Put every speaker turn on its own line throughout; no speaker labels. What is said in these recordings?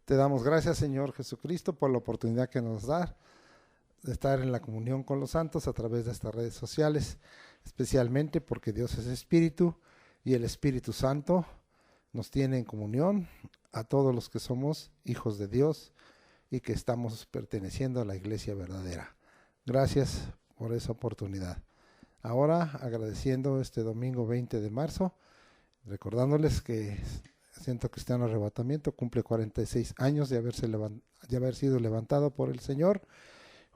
Te damos gracias, Señor Jesucristo, por la oportunidad que nos da de estar en la comunión con los santos a través de estas redes sociales, especialmente porque Dios es Espíritu y el Espíritu Santo nos tiene en comunión a todos los que somos hijos de Dios y que estamos perteneciendo a la iglesia verdadera. Gracias por esa oportunidad. Ahora, agradeciendo este domingo 20 de marzo, recordándoles que Centro Cristiano Arrebatamiento cumple 46 años de haber sido levantado por el Señor,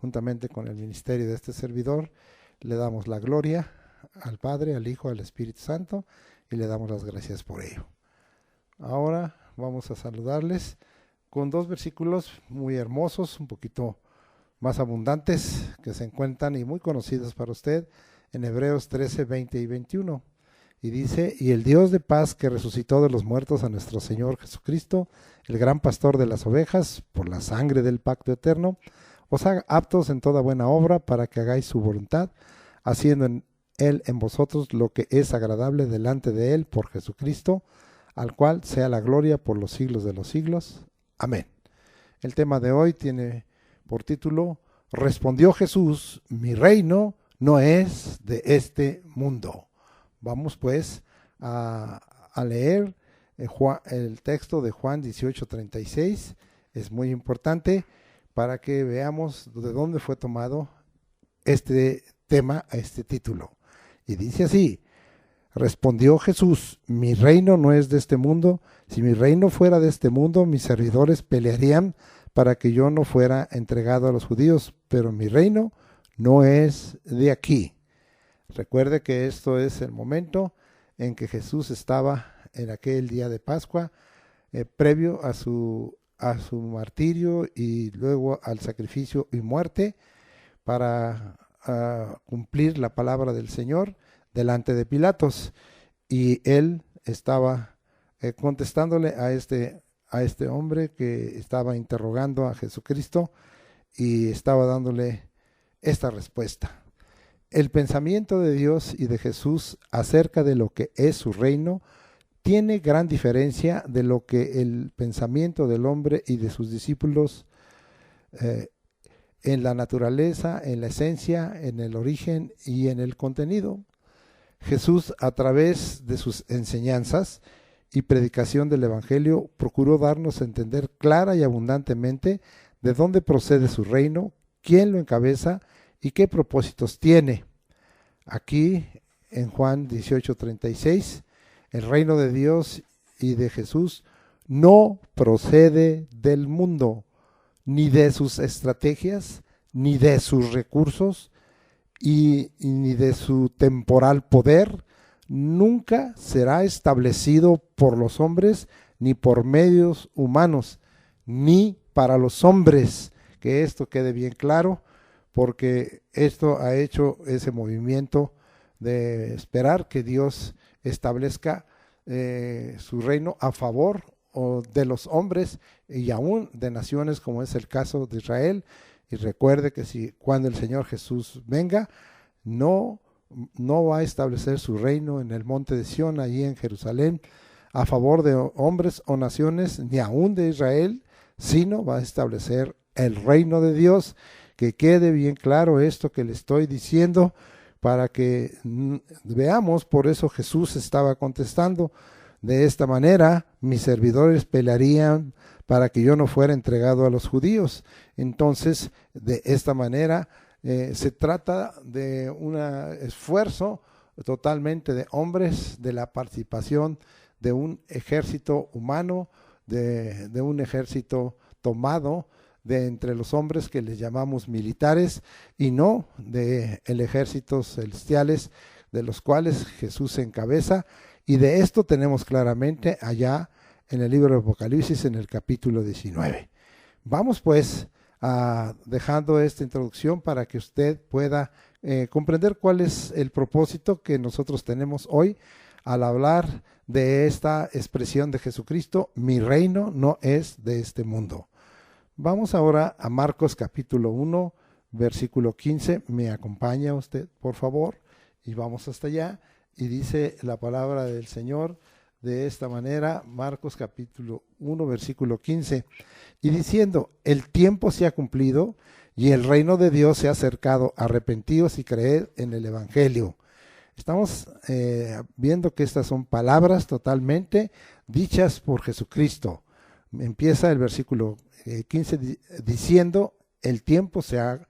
juntamente con el ministerio de este servidor. Le damos la gloria al Padre, al Hijo, al Espíritu Santo y le damos las gracias por ello. Ahora vamos a saludarles con dos versículos muy hermosos, un poquito más abundantes, que se encuentran y muy conocidos para usted, en Hebreos 13, 20 y 21. Y dice: y el Dios de paz, que resucitó de los muertos a nuestro Señor Jesucristo, el gran pastor de las ovejas, por la sangre del pacto eterno, os haga aptos en toda buena obra, para que hagáis su voluntad, haciendo Él en vosotros lo que es agradable delante de Él por Jesucristo, al cual sea la gloria por los siglos de los siglos. Amén. El tema de hoy tiene por título: respondió Jesús, mi reino no es de este mundo. Vamos pues a leer el texto de Juan 18:36. Es muy importante para que veamos de dónde fue tomado este tema, este título. Y dice así: respondió Jesús, mi reino no es de este mundo. Si mi reino fuera de este mundo, mis servidores pelearían para que yo no fuera entregado a los judíos, pero mi reino no es de aquí. Recuerde que esto es el momento en que Jesús estaba en aquel día de Pascua, previo a su martirio y luego al sacrificio y muerte, para cumplir la palabra del Señor delante de Pilatos. Y él estaba contestándole a este hombre que estaba interrogando a Jesucristo, y estaba dándole esta respuesta. El pensamiento de Dios y de Jesús acerca de lo que es su reino tiene gran diferencia de lo que el pensamiento del hombre y de sus discípulos, en la naturaleza, en la esencia, en el origen y en el contenido. Jesús, a través de sus enseñanzas y predicación del Evangelio, procuró darnos a entender clara y abundantemente de dónde procede su reino, quién lo encabeza y qué propósitos tiene. Aquí en Juan 18:36, el reino de Dios y de Jesús no procede del mundo, ni de sus estrategias, ni de sus recursos, y ni de su temporal poder. Nunca será establecido por los hombres, ni por medios humanos, ni para los hombres. Que esto quede bien claro, porque esto ha hecho ese movimiento de esperar que Dios establezca su reino a favor de los hombres y aún de naciones, como es el caso de Israel. Y recuerde que cuando el Señor Jesús venga, no va a establecer su reino en el monte de Sión, allí en Jerusalén, a favor de hombres o naciones, ni aún de Israel, sino va a establecer el reino de Dios. Que quede bien claro esto que le estoy diciendo, para que veamos. Por eso Jesús estaba contestando de esta manera: mis servidores pelearían para que yo no fuera entregado a los judíos. Entonces, de esta manera se trata de un esfuerzo totalmente de hombres, de la participación de un ejército humano, de un ejército tomado de entre los hombres que les llamamos militares, y no de el ejércitos celestiales de los cuales Jesús se encabeza. Y de esto tenemos claramente allá en el libro de Apocalipsis, en el capítulo 19. Vamos pues dejando esta introducción para que usted pueda comprender cuál es el propósito que nosotros tenemos hoy al hablar de esta expresión de Jesucristo: mi reino no es de este mundo. Vamos ahora a Marcos capítulo 1, versículo 15. Me acompaña usted, por favor, y vamos hasta allá. Y dice la palabra del Señor de esta manera, Marcos capítulo 1, versículo 15, y diciendo, el tiempo se ha cumplido y el reino de Dios se ha acercado, arrepentíos y creed en el Evangelio. Estamos viendo que estas son palabras totalmente dichas por Jesucristo. Empieza el versículo 15 diciendo, el tiempo se ha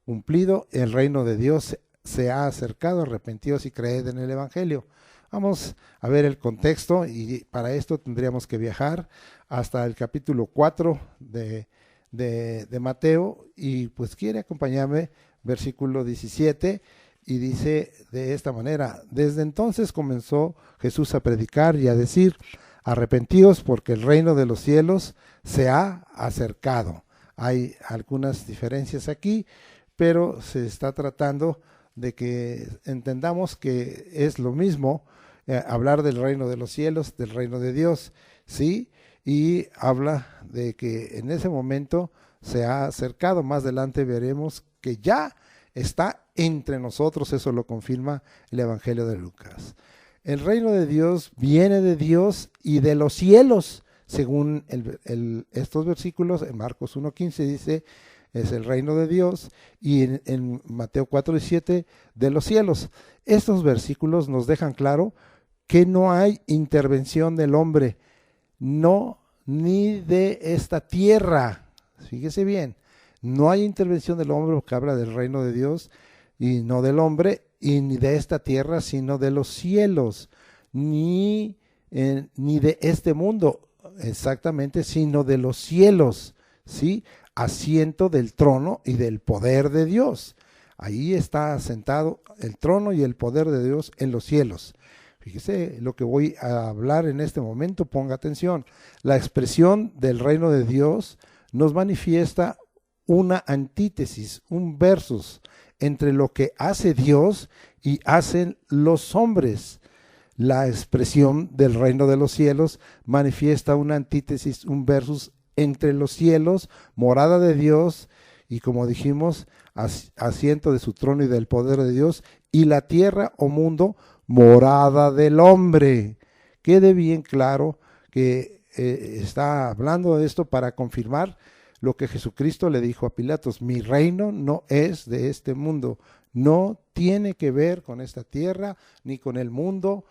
cumplido, el reino de Dios se ha acercado, arrepentíos y creed en el Evangelio. Vamos a ver el contexto y para esto tendríamos que viajar hasta el capítulo 4 de Mateo y pues quiere acompañarme, versículo 17, y dice de esta manera, desde entonces comenzó Jesús a predicar y a decir, arrepentíos porque el reino de los cielos se ha acercado. Hay algunas diferencias aquí, pero se está tratando de que entendamos que es lo mismo hablar del reino de los cielos, del reino de Dios, ¿sí? Y habla de que en ese momento se ha acercado. Más adelante veremos que ya está entre nosotros, eso lo confirma el Evangelio de Lucas. El reino de Dios viene de Dios y de los cielos, según estos versículos. En Marcos 1:15 dice, es el reino de Dios, y en Mateo 4:17, de los cielos. Estos versículos nos dejan claro que no hay intervención del hombre, no, ni de esta tierra. Fíjese bien, no hay intervención del hombre porque habla del reino de Dios y no del hombre, y ni de esta tierra, sino de los cielos, ni de este mundo, exactamente, sino de los cielos, ¿sí? Asiento del trono y del poder de Dios. Ahí está sentado el trono y el poder de Dios en los cielos. Fíjese lo que voy a hablar en este momento, ponga atención. La expresión del reino de Dios nos manifiesta una antítesis, un versus entre lo que hace Dios y hacen los hombres. La expresión del reino de los cielos manifiesta una antítesis, un versus entre los cielos, morada de Dios, y como dijimos, asiento de su trono y del poder de Dios, y la tierra o mundo, morada del hombre. Quede bien claro que está hablando de esto para confirmar lo que Jesucristo le dijo a Pilatos, mi reino no es de este mundo, no tiene que ver con esta tierra, ni con el mundo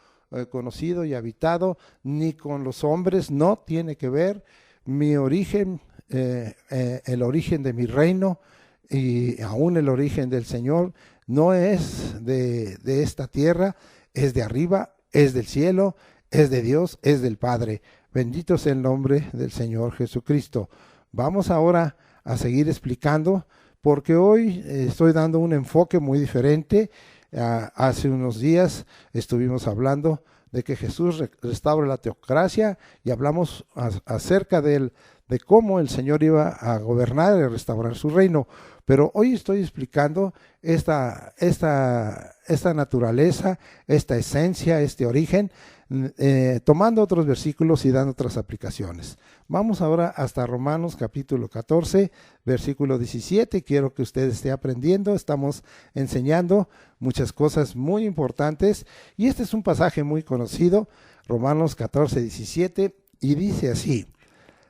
conocido y habitado, ni con los hombres, no tiene que ver. Mi origen, el origen de mi reino y aún el origen del Señor no es de esta tierra, es de arriba, es del cielo, es de Dios, es del Padre. Bendito sea el nombre del Señor Jesucristo. Vamos ahora a seguir explicando, porque hoy estoy dando un enfoque muy diferente. Hace unos días estuvimos hablando de que Jesús restaura la teocracia y hablamos acerca de cómo el Señor iba a gobernar y restaurar su reino. Pero hoy estoy explicando esta naturaleza, esta esencia, este origen, tomando otros versículos y dando otras aplicaciones. Vamos ahora hasta Romanos capítulo 14, versículo 17. Quiero que usted esté aprendiendo, estamos enseñando muchas cosas muy importantes y este es un pasaje muy conocido, Romanos 14, 17, y dice así: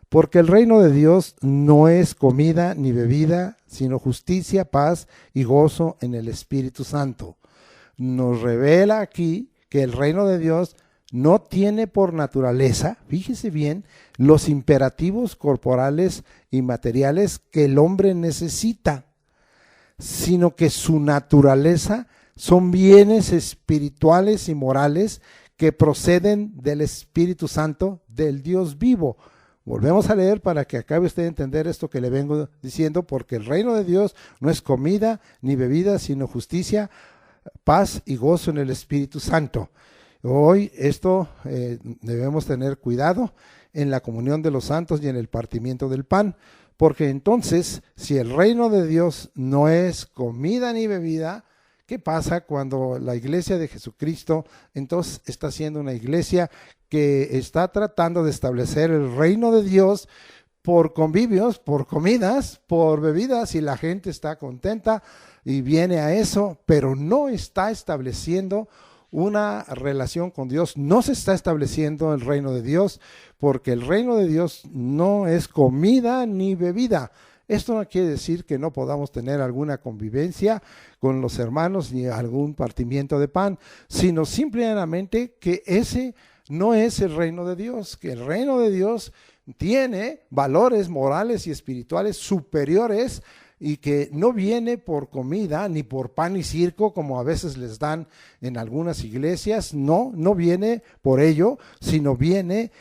porque el reino de Dios no es comida ni bebida, sino justicia, paz y gozo en el Espíritu Santo. Nos revela aquí que el reino de Dios no tiene por naturaleza, fíjese bien, los imperativos corporales y materiales que el hombre necesita, sino que su naturaleza son bienes espirituales y morales que proceden del Espíritu Santo, del Dios vivo. Volvemos a leer para que acabe usted de entender esto que le vengo diciendo, porque el reino de Dios no es comida ni bebida, sino justicia, paz y gozo en el Espíritu Santo. Hoy esto debemos tener cuidado en la comunión de los santos y en el partimiento del pan, porque entonces si el reino de Dios no es comida ni bebida, ¿qué pasa cuando la iglesia de Jesucristo entonces está siendo una iglesia que está tratando de establecer el reino de Dios por convivios, por comidas, por bebidas, y la gente está contenta y viene a eso, pero no está estableciendo una relación con Dios, no se está estableciendo el reino de Dios, porque el reino de Dios no es comida ni bebida. Esto no quiere decir que no podamos tener alguna convivencia con los hermanos ni algún partimiento de pan, sino simplemente que ese no es el reino de Dios, que el reino de Dios tiene valores morales y espirituales superiores y que no viene por comida ni por pan y circo como a veces les dan en algunas iglesias. No viene por ello, sino viene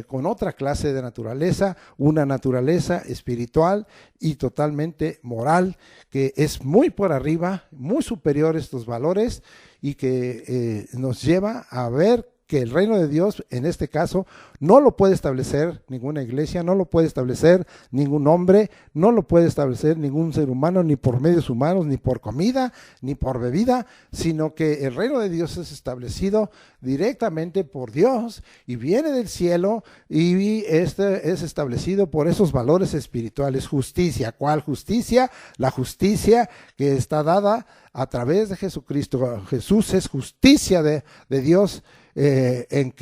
con otra clase de naturaleza, una naturaleza espiritual y totalmente moral, que es muy por arriba, muy superior a estos valores, y que nos lleva a ver que el reino de Dios, en este caso, no lo puede establecer ninguna iglesia, no lo puede establecer ningún hombre, no lo puede establecer ningún ser humano, ni por medios humanos, ni por comida, ni por bebida, sino que el reino de Dios es establecido directamente por Dios y viene del cielo, y este es establecido por esos valores espirituales. Justicia. ¿Cuál justicia? La justicia que está dada a través de Jesucristo. Jesús es justicia de Dios en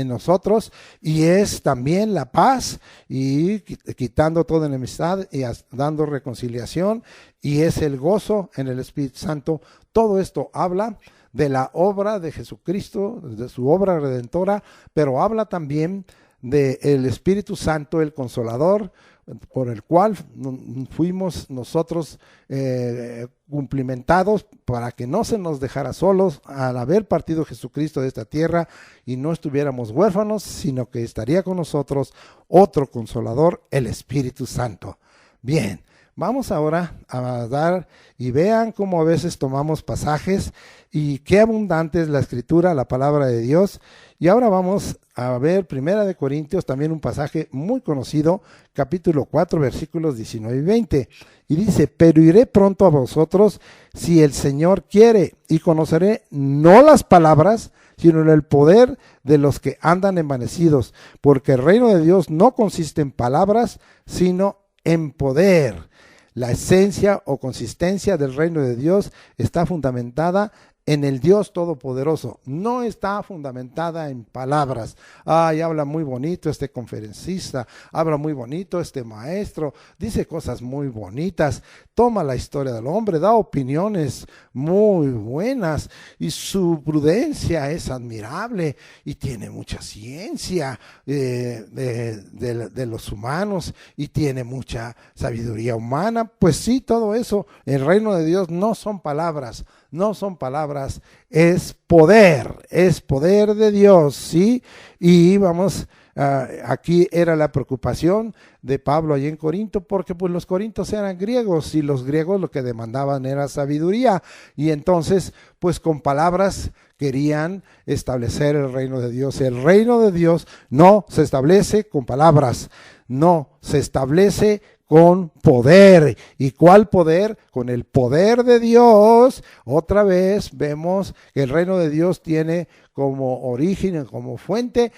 nosotros, y es también la paz, y quitando toda enemistad y dando reconciliación, y es el gozo en el Espíritu Santo. Todo esto habla de la obra de Jesucristo, de su obra redentora, pero habla también del Espíritu Santo, el Consolador, por el cual fuimos nosotros cumplimentados para que no se nos dejara solos al haber partido Jesucristo de esta tierra y no estuviéramos huérfanos, sino que estaría con nosotros otro Consolador, el Espíritu Santo. Bien, vamos ahora a dar, y vean cómo a veces tomamos pasajes y qué abundante es la Escritura, la palabra de Dios. Y ahora vamos a ver 1 Corintios, también un pasaje muy conocido, capítulo 4, versículos 19 y 20. Y dice: pero iré pronto a vosotros si el Señor quiere, y conoceré no las palabras, sino en el poder de los que andan envanecidos, porque el reino de Dios no consiste en palabras, sino en poder. La esencia o consistencia del reino de Dios está fundamentada en el Dios Todopoderoso, no está fundamentada en palabras. Ay, habla muy bonito este conferencista, habla muy bonito este maestro, dice cosas muy bonitas, toma la historia del hombre, da opiniones muy buenas, y su prudencia es admirable, y tiene mucha ciencia de los humanos, y tiene mucha sabiduría humana. Pues sí, todo eso, el reino de Dios no son palabras, no son palabras, es poder de Dios, ¿sí? Y vamos, aquí era la preocupación de Pablo allí en Corinto, porque pues los corintios eran griegos, y los griegos lo que demandaban era sabiduría, y entonces pues con palabras querían establecer el reino de Dios. El reino de Dios no se establece con palabras, no, se establece con poder. ¿Y cuál poder? Con el poder de Dios. Otra vez vemos que el reino de Dios tiene como origen, como fuente,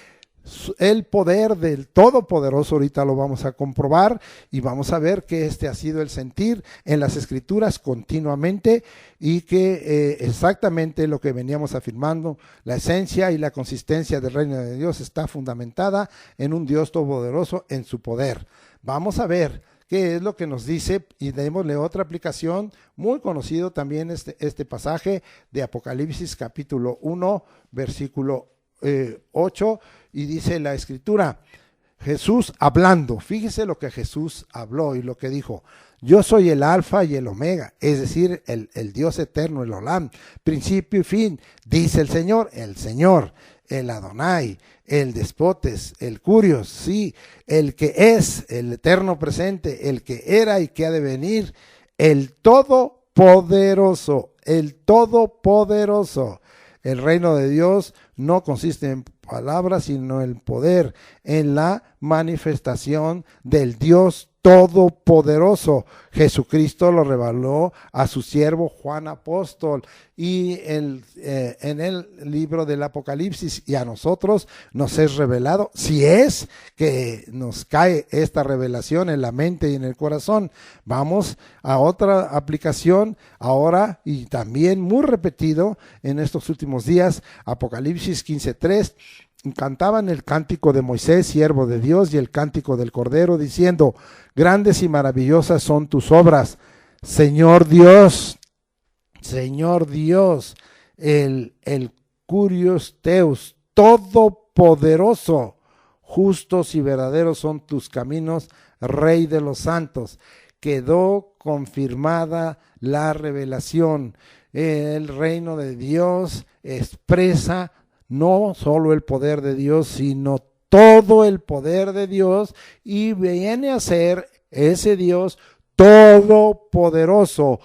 el poder del Todopoderoso. Ahorita lo vamos a comprobar y vamos a ver que este ha sido el sentir en las Escrituras continuamente, y que exactamente lo que veníamos afirmando, la esencia y la consistencia del reino de Dios está fundamentada en un Dios todopoderoso, en su poder. Vamos a ver qué es lo que nos dice, y démosle otra aplicación. Muy conocido también este pasaje de Apocalipsis capítulo 1, versículo 8, y dice la Escritura, Jesús hablando, fíjese lo que Jesús habló y lo que dijo: yo soy el alfa y el omega, es decir, el Dios eterno, el Olam, principio y fin, dice el Señor, el Adonai, el Despotes, el Curios, sí, el que es, el eterno presente, el que era y que ha de venir, el Todopoderoso, el Todopoderoso. El reino de Dios no consiste en palabras, sino en el poder, en la manifestación del Dios Todopoderoso. Jesucristo lo reveló a su siervo Juan Apóstol y en el libro del Apocalipsis, y a nosotros nos es revelado, si es que nos cae esta revelación en la mente y en el corazón. Vamos a otra aplicación ahora, y también muy repetido en estos últimos días, Apocalipsis 15:3. Cantaban el cántico de Moisés, siervo de Dios, y el cántico del Cordero, diciendo: grandes y maravillosas son tus obras, Señor Dios, el Curios Teus, todopoderoso, justos y verdaderos son tus caminos, Rey de los santos. Quedó confirmada la revelación. El reino de Dios expresa no solo el poder de Dios, sino todo el poder de Dios, y viene a ser ese Dios todopoderoso.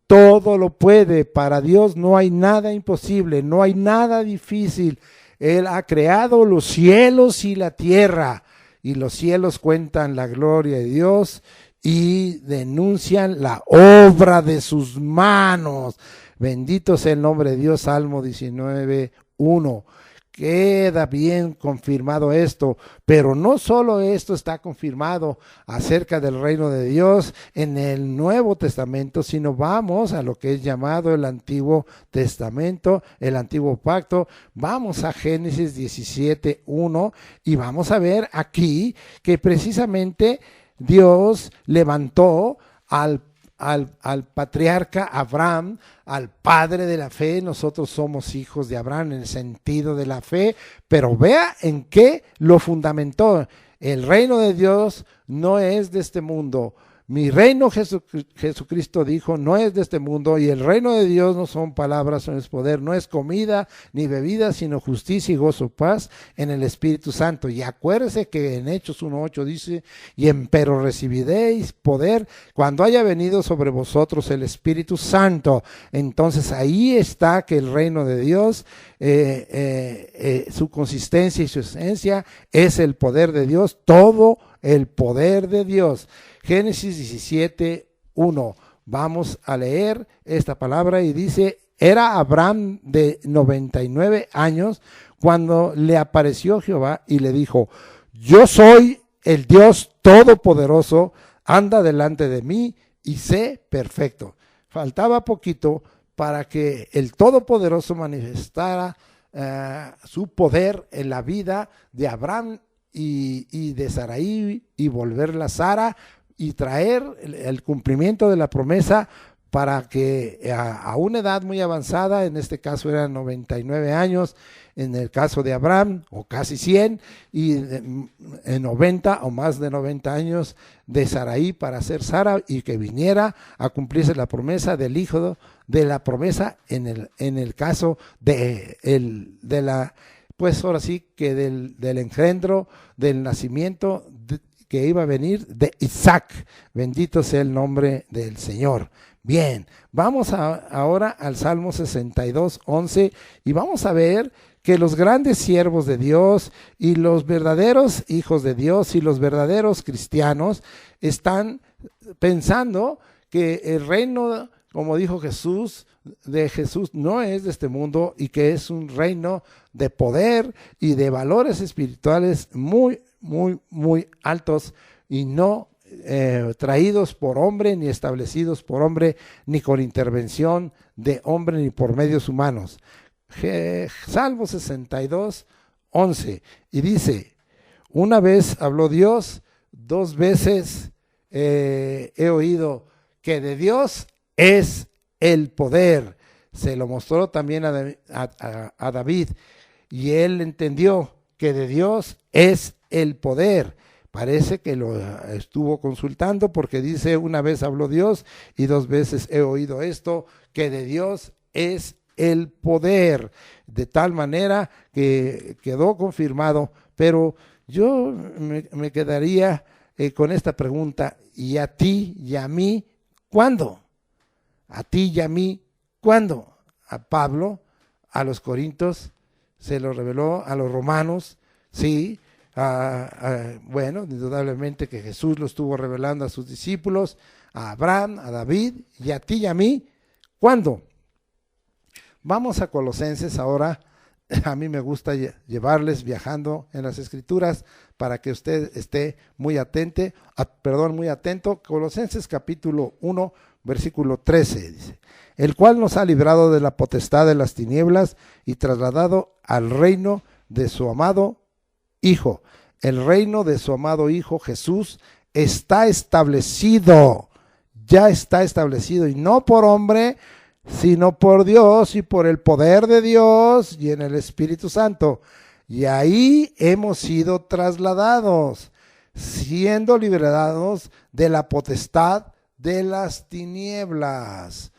Todo lo puede. Para Dios no hay nada imposible, no hay nada difícil. Él ha creado los cielos y la tierra, y los cielos cuentan la gloria de Dios y denuncian la obra de sus manos. Bendito sea el nombre de Dios. Salmo 19:1. Queda bien confirmado esto, pero no solo esto está confirmado acerca del reino de Dios en el Nuevo Testamento, sino vamos a lo que es llamado el Antiguo Testamento, el Antiguo Pacto. Vamos a Génesis 17:1 y vamos a ver aquí que precisamente Dios levantó al patriarca Abraham, al padre de la fe. Nosotros somos hijos de Abraham en el sentido de la fe, pero vea en qué lo fundamentó. El reino de Dios no es de este mundo. Mi reino, Jesucristo dijo, no es de este mundo, y el reino de Dios no son palabras, no es poder, no es comida ni bebida, sino justicia y gozo, paz en el Espíritu Santo. Y acuérdese que en Hechos 1:8 dice: pero recibiréis poder cuando haya venido sobre vosotros el Espíritu Santo. Entonces ahí está que el reino de Dios, su consistencia y su esencia es el poder de Dios, todo el poder de Dios. Génesis 17:1. Vamos a leer esta palabra y dice: era Abraham de 99 años cuando le apareció Jehová y le dijo: yo soy el Dios todopoderoso, anda delante de mí y sé perfecto. Faltaba poquito para que el Todopoderoso manifestara su poder en la vida de Abraham y de Sarai, y volverla Sara, y traer el cumplimiento de la promesa para que a una edad muy avanzada, en este caso eran 99 años, en el caso de Abraham, o casi 100, y en 90 o más de 90 años de Sarai para ser Sara, y que viniera a cumplirse la promesa del hijo de la promesa en el caso de la, pues ahora sí que del engendro, del nacimiento que iba a venir de Isaac. Bendito sea el nombre del Señor. Bien, vamos ahora al Salmo 62:11, y vamos a ver que los grandes siervos de Dios y los verdaderos hijos de Dios y los verdaderos cristianos están pensando que el reino, como dijo Jesús, de Jesús no es de este mundo, y que es un reino de poder y de valores espirituales muy, muy, muy altos, y no traídos por hombre, ni establecidos por hombre, ni con intervención de hombre, ni por medios humanos. Salmo 62:11, y dice: una vez habló Dios, dos veces he oído que de Dios es el poder. Se lo mostró también a David, y él entendió que de Dios es el poder. Parece que lo estuvo consultando, porque dice: una vez habló Dios y dos veces he oído esto, que de Dios es el poder, de tal manera que quedó confirmado. Pero yo me quedaría con esta pregunta: ¿y a ti y a mí cuándo? A ti y a mí cuándo. A Pablo, a los Corintios se lo reveló, a los romanos, sí, Bueno, indudablemente que Jesús lo estuvo revelando a sus discípulos, a Abraham, a David y a ti y a mí. ¿Cuándo? Vamos a Colosenses ahora. A mí me gusta llevarles viajando en las Escrituras para que usted esté muy atento. Colosenses capítulo 1, versículo 13 dice: el cual nos ha librado de la potestad de las tinieblas y trasladado al reino de su amado Hijo. El reino de su amado Hijo Jesús está establecido, ya está establecido, y no por hombre, sino por Dios y por el poder de Dios y en el Espíritu Santo. Y ahí hemos sido trasladados, siendo liberados de la potestad de las tinieblas.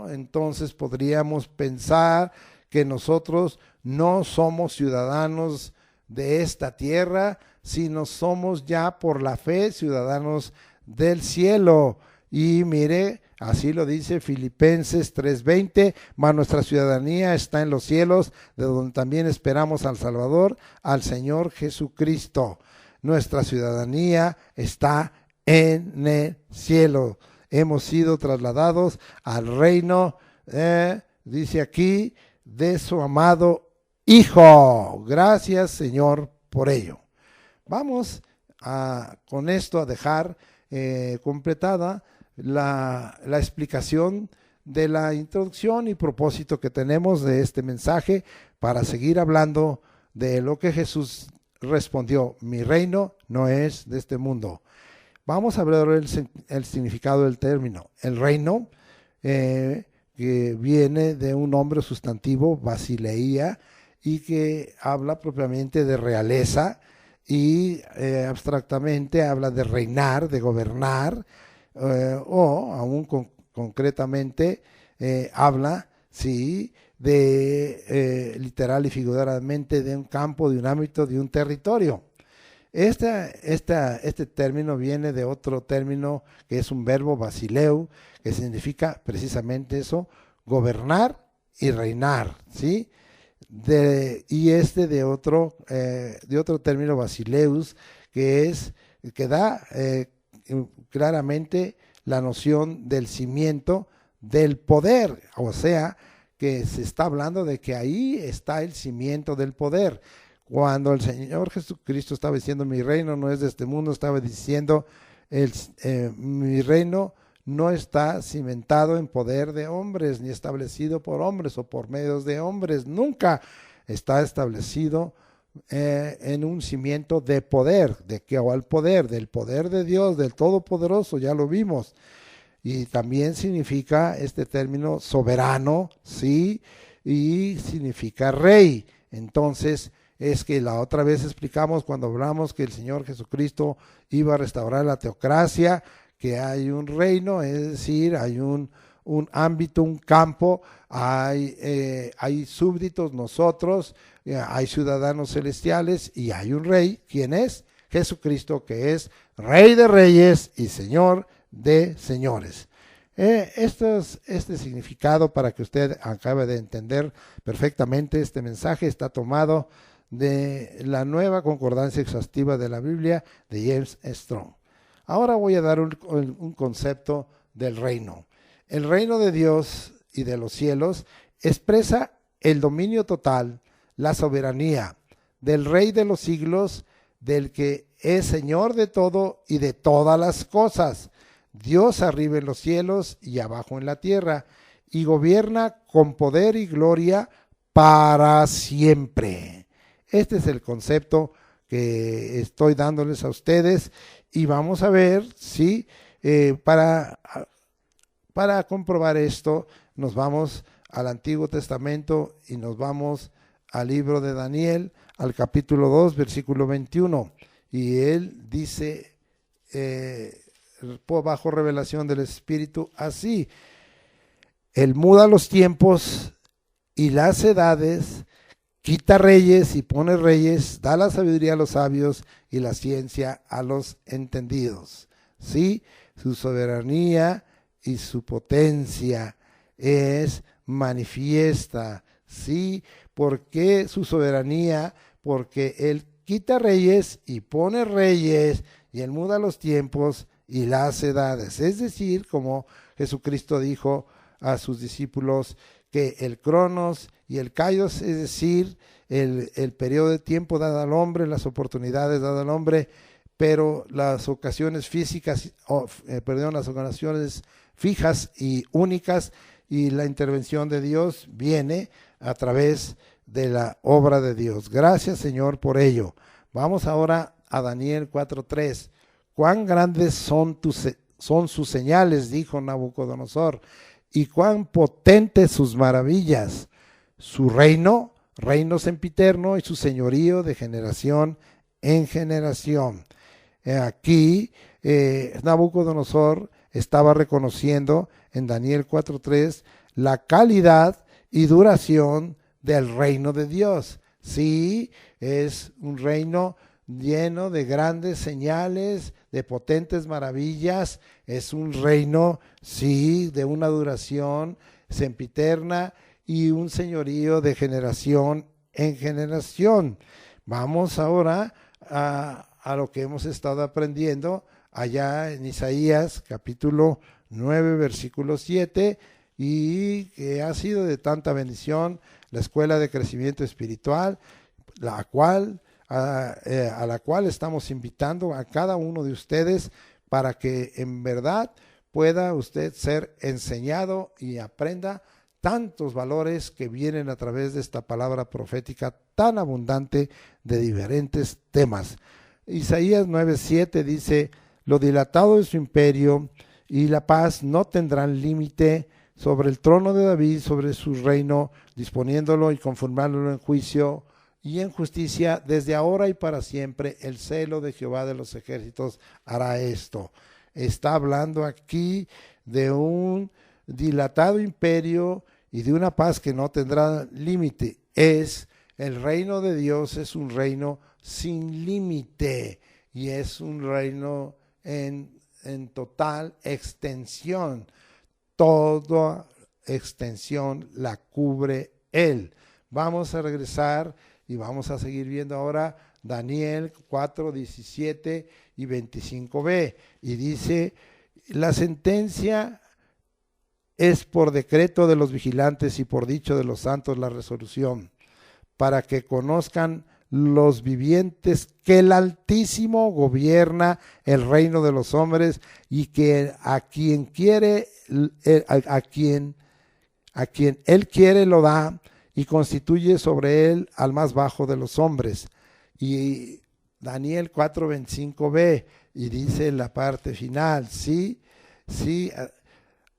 Entonces podríamos pensar que nosotros no somos ciudadanos de esta tierra, sino somos ya por la fe ciudadanos del cielo. Y mire, así lo dice Filipenses 3:20, mas nuestra ciudadanía está en los cielos, de donde también esperamos al Salvador, al Señor Jesucristo. Nuestra ciudadanía está en el cielo. Hemos sido trasladados al reino, dice aquí, de su amado Hijo. Gracias, Señor, por ello. Vamos con esto a dejar completada la explicación de la introducción y propósito que tenemos de este mensaje, para seguir hablando de lo que Jesús respondió: mi reino no es de este mundo. Vamos a ver el significado del término. El reino, que viene de un nombre sustantivo, basileia, y que habla propiamente de realeza, y abstractamente habla de reinar, de gobernar, o aún concretamente habla, sí, de literal y figurativamente de un campo, de un ámbito, de un territorio. Este término viene de otro término que es un verbo basileu, que significa precisamente eso: gobernar y reinar, ¿sí? Y de otro término basileus, que da claramente la noción del cimiento del poder, o sea, que se está hablando de que ahí está el cimiento del poder. Cuando el Señor Jesucristo estaba diciendo: mi reino no es de este mundo, estaba diciendo: mi reino no está cimentado en poder de hombres, ni establecido por hombres o por medios de hombres. Nunca está establecido en un cimiento de poder. ¿De qué va el poder? Del poder de Dios, del Todopoderoso, ya lo vimos. Y también significa este término soberano, ¿sí? Y significa rey. Entonces, es que la otra vez explicamos, cuando hablamos que el Señor Jesucristo iba a restaurar la teocracia, que hay un reino, es decir, hay un ámbito, un campo, hay súbditos, nosotros, hay ciudadanos celestiales, y hay un rey. ¿Quién es? Jesucristo, que es Rey de Reyes y Señor de Señores. Este significado, para que usted acabe de entender perfectamente este mensaje, está tomado de la Nueva Concordancia Exhaustiva de la Biblia de James Strong. Ahora voy a dar un concepto del reino. El reino de Dios y de los cielos expresa el dominio total, la soberanía del Rey de los siglos, del que es Señor de todo y de todas las cosas. Dios arriba en los cielos y abajo en la tierra, y gobierna con poder y gloria para siempre. Este es el concepto que estoy dándoles a ustedes, y vamos a ver si para comprobar esto nos vamos al Antiguo Testamento y nos vamos al libro de Daniel, al capítulo 2, versículo 21. Y él dice, bajo revelación del Espíritu, así: él muda los tiempos y las edades, quita reyes y pone reyes, da la sabiduría a los sabios y la ciencia a los entendidos. Sí, su soberanía y su potencia es manifiesta. Sí, ¿por qué su soberanía? Porque él quita reyes y pone reyes, y él muda los tiempos y las edades. Es decir, como Jesucristo dijo a sus discípulos, que el cronos y el kairos, es decir, el periodo de tiempo dado al hombre, las oportunidades dadas al hombre, pero las ocasiones físicas, las ocasiones fijas y únicas, y la intervención de Dios viene a través de la obra de Dios. Gracias, Señor, por ello. Vamos ahora a Daniel 4:3. Cuán grandes son sus señales, dijo Nabucodonosor, y cuán potentes sus maravillas. Su reino sempiterno, y su señorío de generación en generación. Aquí Nabucodonosor estaba reconociendo en Daniel 4:3 la calidad y duración del reino de Dios. Sí, es un reino lleno de grandes señales, de potentes maravillas. Es un reino, sí, de una duración sempiterna y un señorío de generación en generación. Vamos ahora a lo que hemos estado aprendiendo allá en Isaías capítulo 9 versículo 7, y que ha sido de tanta bendición la escuela de crecimiento espiritual, a la cual estamos invitando a cada uno de ustedes para que en verdad pueda usted ser enseñado y aprenda tantos valores que vienen a través de esta palabra profética tan abundante de diferentes temas. Isaías 9:7 dice: lo dilatado de su imperio y la paz no tendrán límite sobre el trono de David, sobre su reino, disponiéndolo y conformándolo en juicio y en justicia desde ahora y para siempre. El celo de Jehová de los ejércitos hará esto. Está hablando aquí de un dilatado imperio y de una paz que no tendrá límite. El reino de Dios es un reino sin límite, y es un reino en total extensión. Toda extensión la cubre Él. Vamos a regresar y vamos a seguir viendo ahora Daniel 4:17 y 25b. Y dice: la sentencia es por decreto de los vigilantes y por dicho de los santos la resolución, para que conozcan los vivientes que el Altísimo gobierna el reino de los hombres, y que a quien él quiere lo da, y constituye sobre él al más bajo de los hombres. Y Daniel 4:25b, y dice en la parte final: sí,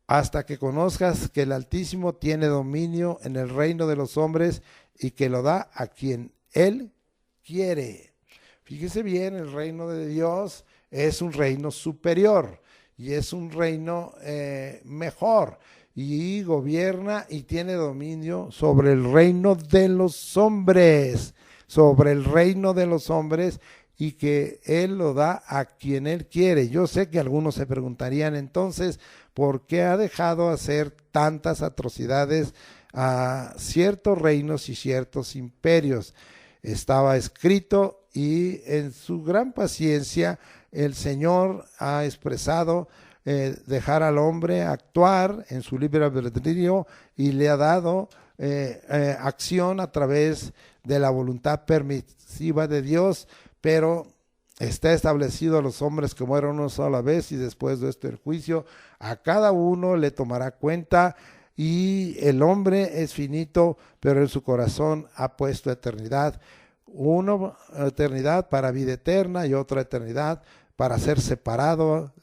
hasta que conozcas que el Altísimo tiene dominio en el reino de los hombres, y que lo da a quien él quiere. Fíjese bien, el reino de Dios es un reino superior, y es un reino mejor, y gobierna y tiene dominio sobre el reino de los hombres, y que Él lo da a quien Él quiere. Yo sé que algunos se preguntarían entonces, ¿por qué ha dejado hacer tantas atrocidades a ciertos reinos y ciertos imperios? Estaba escrito, y en su gran paciencia el Señor ha expresado dejar al hombre actuar en su libre albedrío, y le ha dado acción a través de la voluntad permisiva de Dios, pero está establecido a los hombres que mueran una sola vez, y después de esto el juicio. A cada uno le tomará cuenta, y el hombre es finito, pero en su corazón ha puesto eternidad. Una eternidad para vida eterna, y otra eternidad para ser separado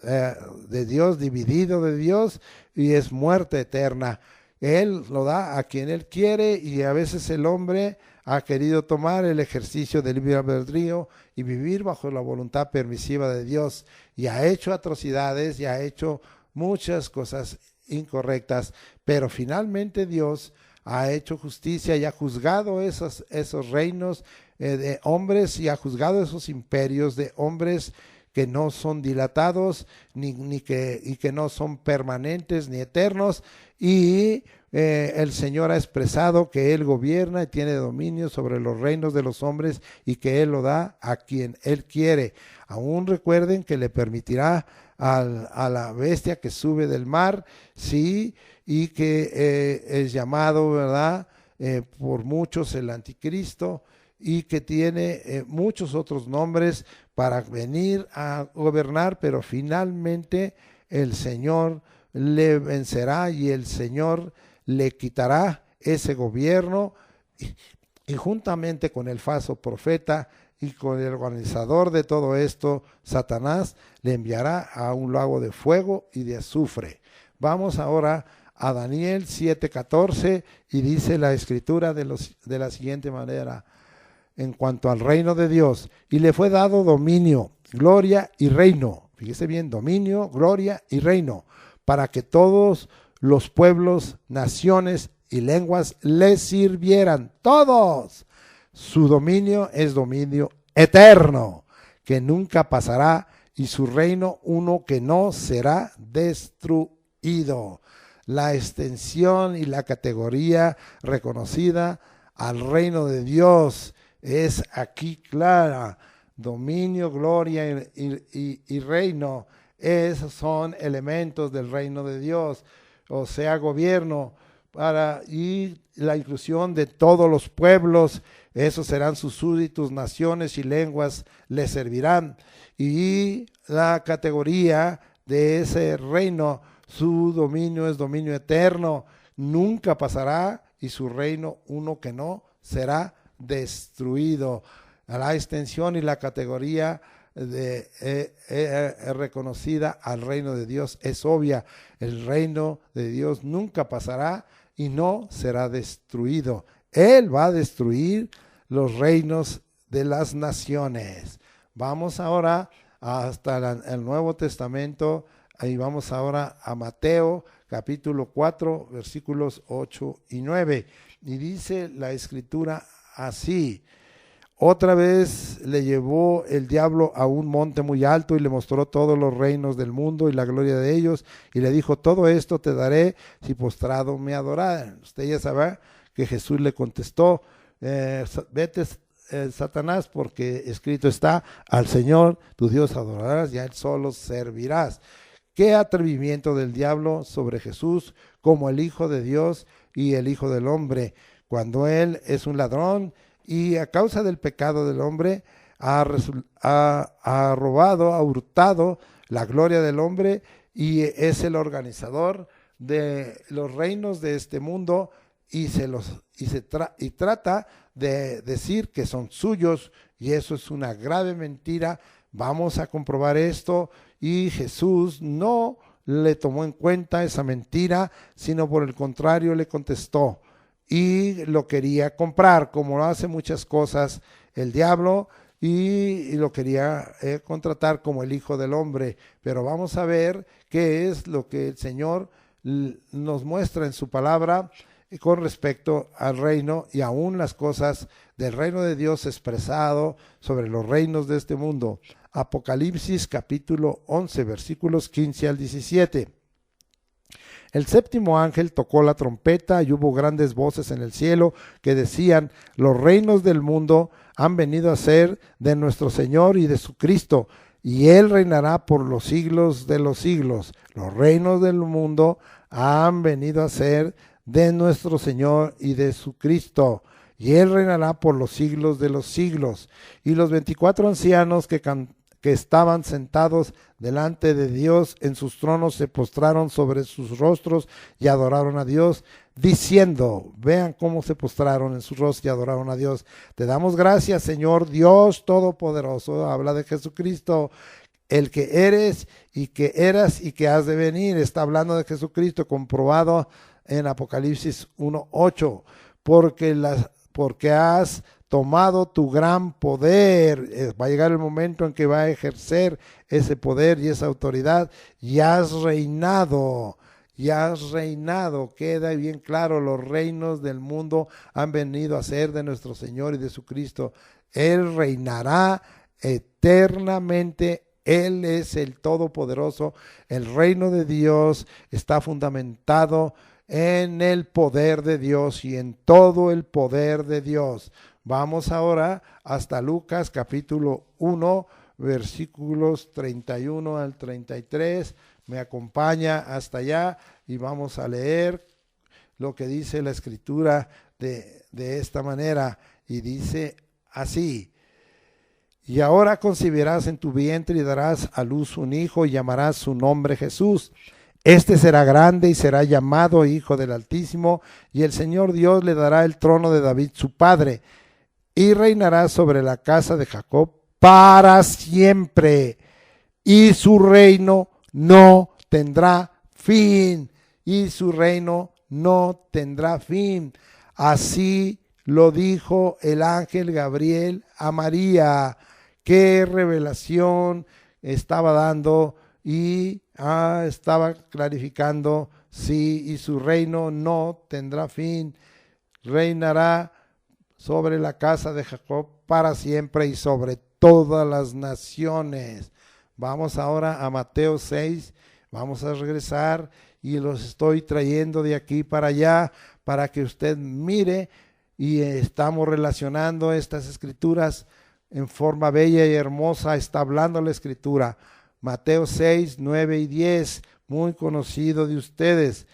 de Dios, dividido de Dios, y es muerte eterna. Él lo da a quien Él quiere, y a veces el hombre ha querido tomar el ejercicio del libre albedrío y vivir bajo la voluntad permisiva de Dios, y ha hecho atrocidades y ha hecho muchas cosas incorrectas, pero finalmente Dios ha hecho justicia y ha juzgado esos reinos de hombres, y ha juzgado esos imperios de hombres que no son dilatados y que no son permanentes ni eternos, y el Señor ha expresado que Él gobierna y tiene dominio sobre los reinos de los hombres y que Él lo da a quien Él quiere. Aún recuerden que le permitirá a la bestia que sube del mar, sí, y que es llamado, ¿verdad?, por muchos el anticristo, y que tiene muchos otros nombres para venir a gobernar, pero finalmente el Señor le vencerá y el Señor le quitará ese gobierno y juntamente con el falso profeta y con el organizador de todo esto, Satanás, le enviará a un lago de fuego y de azufre. Vamos ahora a Daniel 7:14 y dice la escritura de la siguiente manera: en cuanto al reino de Dios, y le fue dado dominio, gloria y reino. Fíjese bien, dominio, gloria y reino, para que todos los pueblos, naciones y lenguas le sirvieran. Todos. Su dominio es dominio eterno, que nunca pasará, y su reino uno que no será destruido. La extensión y la categoría reconocida al reino de Dios es aquí clara. Dominio, gloria y reino, esos son elementos del reino de Dios, o sea, gobierno, y la inclusión de todos los pueblos, esos serán sus súbditos, naciones y lenguas le servirán. Y la categoría de ese reino, su dominio es dominio eterno, nunca pasará, y su reino uno que no será destruido. La extensión y la categoría reconocida al reino de Dios es obvia. El reino de Dios nunca pasará y no será destruido. Él va a destruir los reinos de las naciones. Vamos ahora hasta el Nuevo Testamento, y vamos ahora a Mateo capítulo 4 versículos 8 y 9, y dice la escritura así: otra vez le llevó el diablo a un monte muy alto y le mostró todos los reinos del mundo y la gloria de ellos, y le dijo: todo esto te daré si postrado me adoraran. Usted ya sabe que Jesús le contestó: vete, Satanás, porque escrito está, al Señor tu Dios adorarás y a Él solo servirás. Qué atrevimiento del diablo sobre Jesús como el Hijo de Dios y el Hijo del Hombre, cuando Él es un ladrón y a causa del pecado del hombre ha robado, ha hurtado la gloria del hombre, y es el organizador de los reinos de este mundo, y trata de decir que son suyos, y eso es una grave mentira. Vamos a comprobar esto, y Jesús no le tomó en cuenta esa mentira, sino por el contrario le contestó y lo quería comprar, como lo hace muchas cosas el diablo, y lo quería contratar como el Hijo del Hombre. Pero vamos a ver qué es lo que el Señor nos muestra en su palabra con respecto al reino y aún las cosas del reino de Dios expresado sobre los reinos de este mundo. Apocalipsis capítulo 11 versículos 15 al 17. El séptimo ángel tocó la trompeta y hubo grandes voces en el cielo que decían: los reinos del mundo han venido a ser de nuestro Señor y de su Cristo, y Él reinará por los siglos de los siglos. Los reinos del mundo han venido a ser de nuestro Señor y de su Cristo, y Él reinará por los siglos de los siglos. Y los 24 ancianos que estaban sentados delante de Dios en sus tronos se postraron sobre sus rostros y adoraron a Dios, diciendo, vean cómo se postraron en sus rostros y adoraron a Dios: te damos gracias, Señor Dios Todopoderoso. Habla de Jesucristo, el que eres y que eras y que has de venir. Está hablando de Jesucristo, comprobado en Apocalipsis 1:8, porque has tomado tu gran poder. Va a llegar el momento en que va a ejercer ese poder y esa autoridad, y has reinado. Queda bien claro, los reinos del mundo han venido a ser de nuestro Señor y de su Cristo. Él reinará eternamente. Él es el Todopoderoso. El reino de Dios está fundamentado en el poder de Dios y en todo el poder de Dios. Vamos ahora hasta Lucas capítulo 1, versículos 31 al 33. Me acompaña hasta allá y vamos a leer lo que dice la escritura de esta manera. Y dice así: y ahora concebirás en tu vientre y darás a luz un hijo y llamarás su nombre Jesús. Este será grande y será llamado Hijo del Altísimo, y el Señor Dios le dará el trono de David su padre, y reinará sobre la casa de Jacob para siempre, y su reino no tendrá fin, y su reino no tendrá fin. Así lo dijo el ángel Gabriel a María. Qué revelación estaba dando y estaba clarificando. Sí, y su reino no tendrá fin. Reinará sobre la casa de Jacob para siempre y sobre todas las naciones. Vamos ahora a Mateo 6. Vamos a regresar y los estoy trayendo de aquí para allá para que usted mire, y estamos relacionando estas escrituras en forma bella y hermosa. Está hablando la escritura. Mateo 6, 9 y 10, muy conocido de ustedes.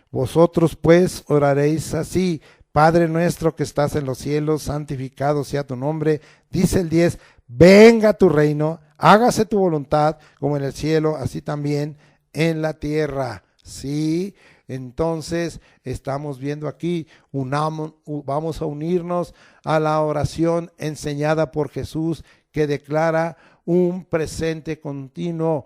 Vosotros pues oraréis así: Padre nuestro que estás en los cielos, santificado sea tu nombre. Dice el 10, venga tu reino, hágase tu voluntad como en el cielo, así también en la tierra. Sí, entonces estamos viendo aquí, vamos a unirnos a la oración enseñada por Jesús, que declara un presente continuo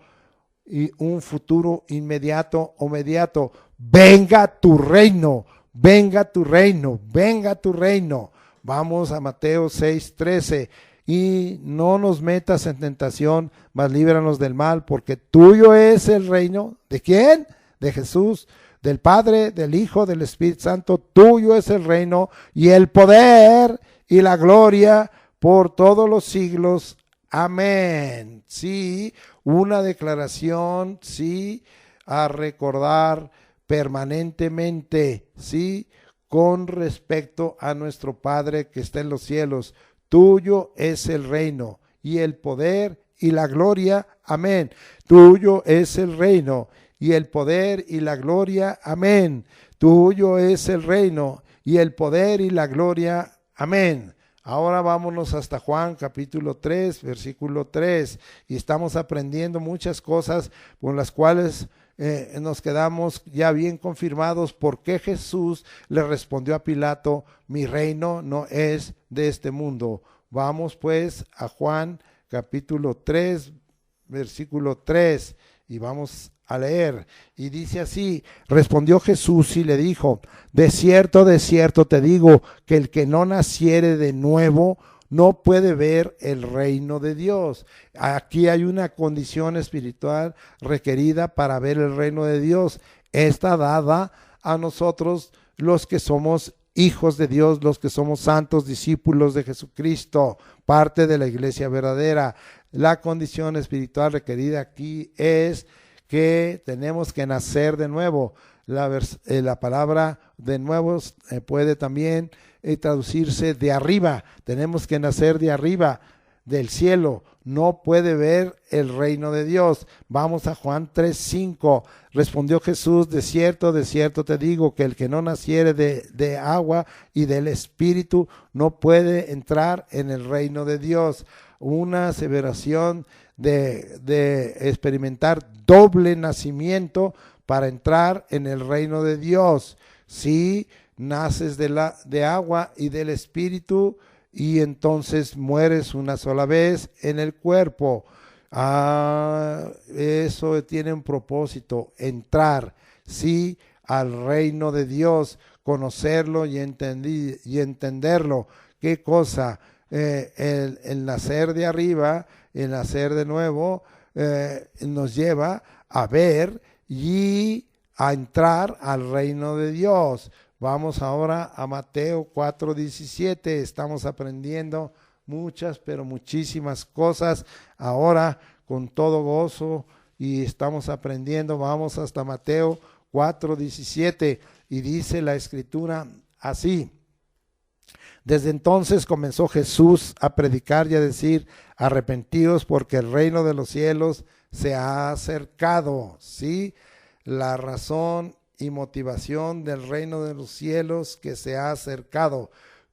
y un futuro inmediato o mediato. Venga tu reino, venga tu reino, venga tu reino. Vamos a Mateo 6:13. Y no nos metas en tentación, mas líbranos del mal, porque tuyo es el reino. ¿De quién? De Jesús, del Padre, del Hijo, del Espíritu Santo. Tuyo es el reino y el poder y la gloria por todos los siglos. Amén. Sí, una declaración, sí, a recordar permanentemente, sí, con respecto a nuestro Padre que está en los cielos. Tuyo es el reino y el poder y la gloria. Amén. Tuyo es el reino y el poder y la gloria. Amén. Tuyo es el reino y el poder y la gloria. Amén. Ahora vámonos hasta Juan capítulo 3, versículo 3. Y estamos aprendiendo muchas cosas con las cuales nos quedamos ya bien confirmados. Porque Jesús le respondió a Pilato: mi reino no es de este mundo. Vamos pues a Juan capítulo 3, versículo 3, y vamos a leer. Y dice así: respondió Jesús y le dijo: de cierto te digo, que el que no naciere de nuevo no puede ver el reino de Dios. Aquí hay una condición espiritual requerida para ver el reino de Dios. Está dada a nosotros, los que somos hijos de Dios, los que somos santos discípulos de Jesucristo, parte de la iglesia verdadera. La condición espiritual requerida aquí es que tenemos que nacer de nuevo. La palabra de nuevo puede también traducirse de arriba. Tenemos que nacer de arriba, del cielo. No puede ver el reino de Dios. Vamos a Juan 3:5. Respondió Jesús: de cierto te digo, que el que no naciere de agua y del Espíritu no puede entrar en el reino de Dios. Una aseveración de experimentar doble nacimiento para entrar en el reino de Dios. Si naces de agua y del Espíritu, y entonces mueres una sola vez en el cuerpo. Eso tiene un propósito: entrar, sí, al reino de Dios, conocerlo y entenderlo. ¿Qué cosa? El nacer de arriba, el nacer de nuevo, nos lleva a ver y a entrar al reino de Dios. Vamos ahora a Mateo 4:17. Estamos aprendiendo muchas, pero muchísimas cosas ahora con todo gozo, y estamos aprendiendo. Vamos hasta Mateo 4:17. y dice la Escritura así: desde entonces comenzó Jesús a predicar y a decir: arrepentíos porque el reino de los cielos se ha acercado. ¿Sí? La razón y motivación del reino de los cielos que se ha acercado.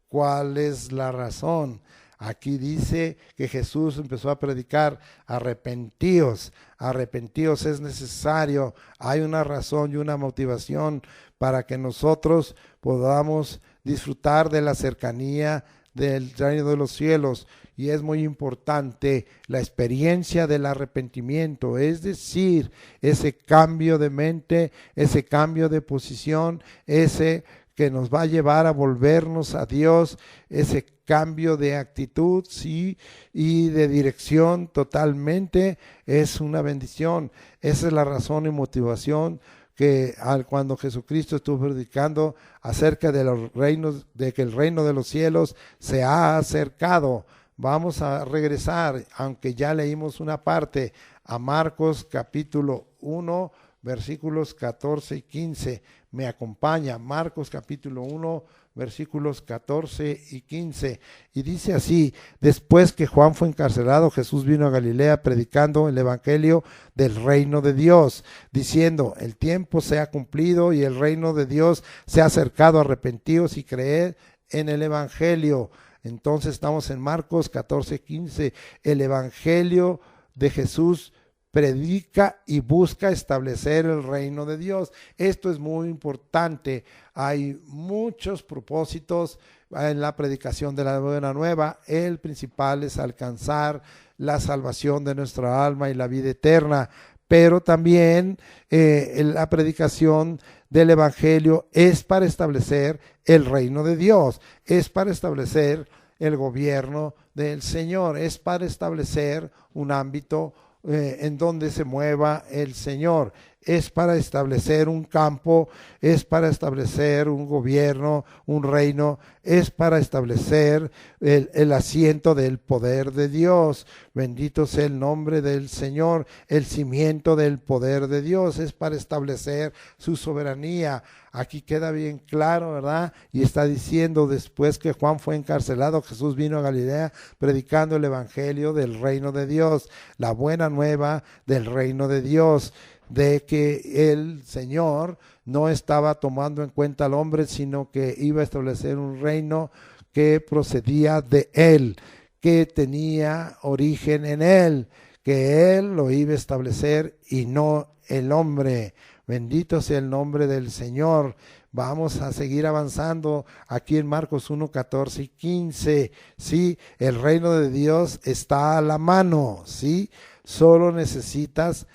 ¿Cuál es la razón? Aquí dice que Jesús empezó a predicar: arrepentíos, arrepentíos, es necesario. Hay una razón y una motivación para que nosotros podamos disfrutar de la cercanía del reino de los cielos. Y es muy importante la experiencia del arrepentimiento, es decir, ese cambio de mente, ese cambio de posición, ese que nos va a llevar a volvernos a Dios, ese cambio de actitud, sí, y de dirección totalmente, es una bendición. Esa es la razón y motivación que cuando Jesucristo estuvo predicando acerca de los reinos, de que el reino de los cielos se ha acercado. Vamos a regresar, aunque ya leímos una parte, a Marcos capítulo 1, versículos 14 y 15. Me acompaña Marcos capítulo 1, versículos 14 y 15. Y dice así: después que Juan fue encarcelado, Jesús vino a Galilea predicando el evangelio del reino de Dios, diciendo: el tiempo se ha cumplido y el reino de Dios se ha acercado, arrepentíos y creed en el evangelio. Entonces estamos en Marcos 14, 15. El evangelio de Jesús predica y busca establecer el reino de Dios. Esto es muy importante. Hay muchos propósitos en la predicación de la buena nueva. El principal es alcanzar la salvación de nuestra alma y la vida eterna. Pero también la predicación del evangelio es para establecer el reino de Dios, es para establecer el gobierno del Señor, es para establecer un ámbito en donde se mueva el Señor, es para establecer un campo, es para establecer un gobierno, un reino, es para establecer el asiento del poder de Dios. Bendito sea el nombre del Señor. El cimiento del poder de Dios es para establecer su soberanía. Aquí queda bien claro, ¿verdad? Y está diciendo: después que Juan fue encarcelado, Jesús vino a Galilea predicando el evangelio del reino de Dios, la buena nueva del reino de Dios, de que el Señor no estaba tomando en cuenta al hombre, sino que iba a establecer un reino que procedía de Él, que tenía origen en Él, que Él lo iba a establecer y no el hombre. Bendito sea el nombre del Señor. Vamos a seguir avanzando aquí en Marcos 1, 14 y 15. Sí, el reino de Dios está a la mano. Sí, solo necesitas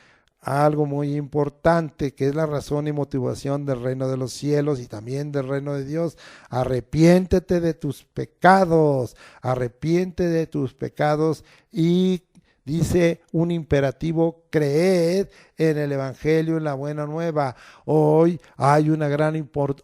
algo muy importante, que es la razón y motivación del reino de los cielos y también del reino de Dios. Arrepiéntete de tus pecados, arrepiéntete de tus pecados y dice un imperativo: creed en el evangelio, en la buena nueva. Hoy hay una gran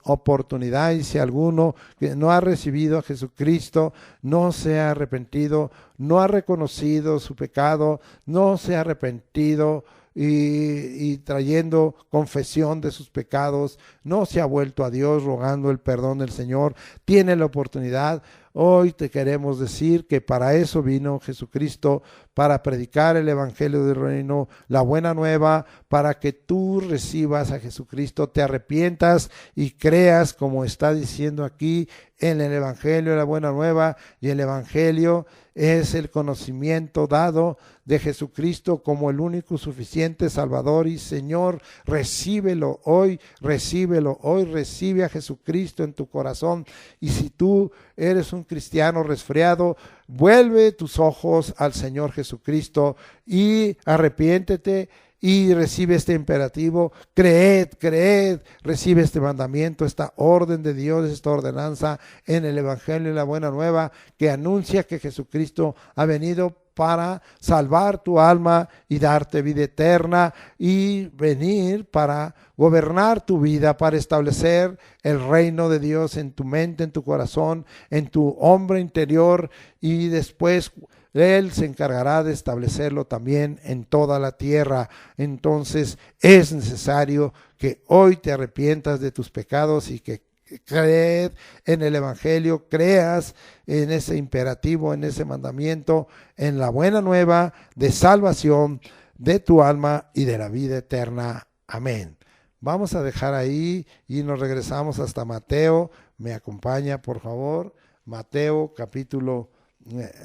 oportunidad, y si alguno que no ha recibido a Jesucristo, no se ha arrepentido, no ha reconocido su pecado, no se ha arrepentido y trayendo confesión de sus pecados, no se ha vuelto a Dios rogando el perdón del Señor, tiene la oportunidad. Hoy te queremos decir que para eso vino Jesucristo, para predicar el evangelio del reino, la buena nueva, para que tú recibas a Jesucristo, te arrepientas y creas, como está diciendo aquí, en el evangelio de la buena nueva. Y el evangelio es el conocimiento dado de Jesucristo como el único suficiente Salvador y Señor. Recíbelo hoy, recibe a Jesucristo en tu corazón. Y si tú eres un cristiano resfriado, vuelve tus ojos al Señor Jesucristo y arrepiéntete y recibe este imperativo: creed, recibe este mandamiento, esta orden de Dios, esta ordenanza en el evangelio de la buena nueva, que anuncia que Jesucristo ha venido para salvar tu alma y darte vida eterna, y venir para gobernar tu vida, para establecer el reino de Dios en tu mente, en tu corazón, en tu hombre interior, y después Él se encargará de establecerlo también en toda la tierra. Entonces es necesario que hoy te arrepientas de tus pecados y que creed en el Evangelio, creas en ese imperativo, en ese mandamiento, en la buena nueva de salvación de tu alma y de la vida eterna. Amén. Vamos a dejar ahí y nos regresamos hasta Mateo. Me acompaña, por favor. Mateo capítulo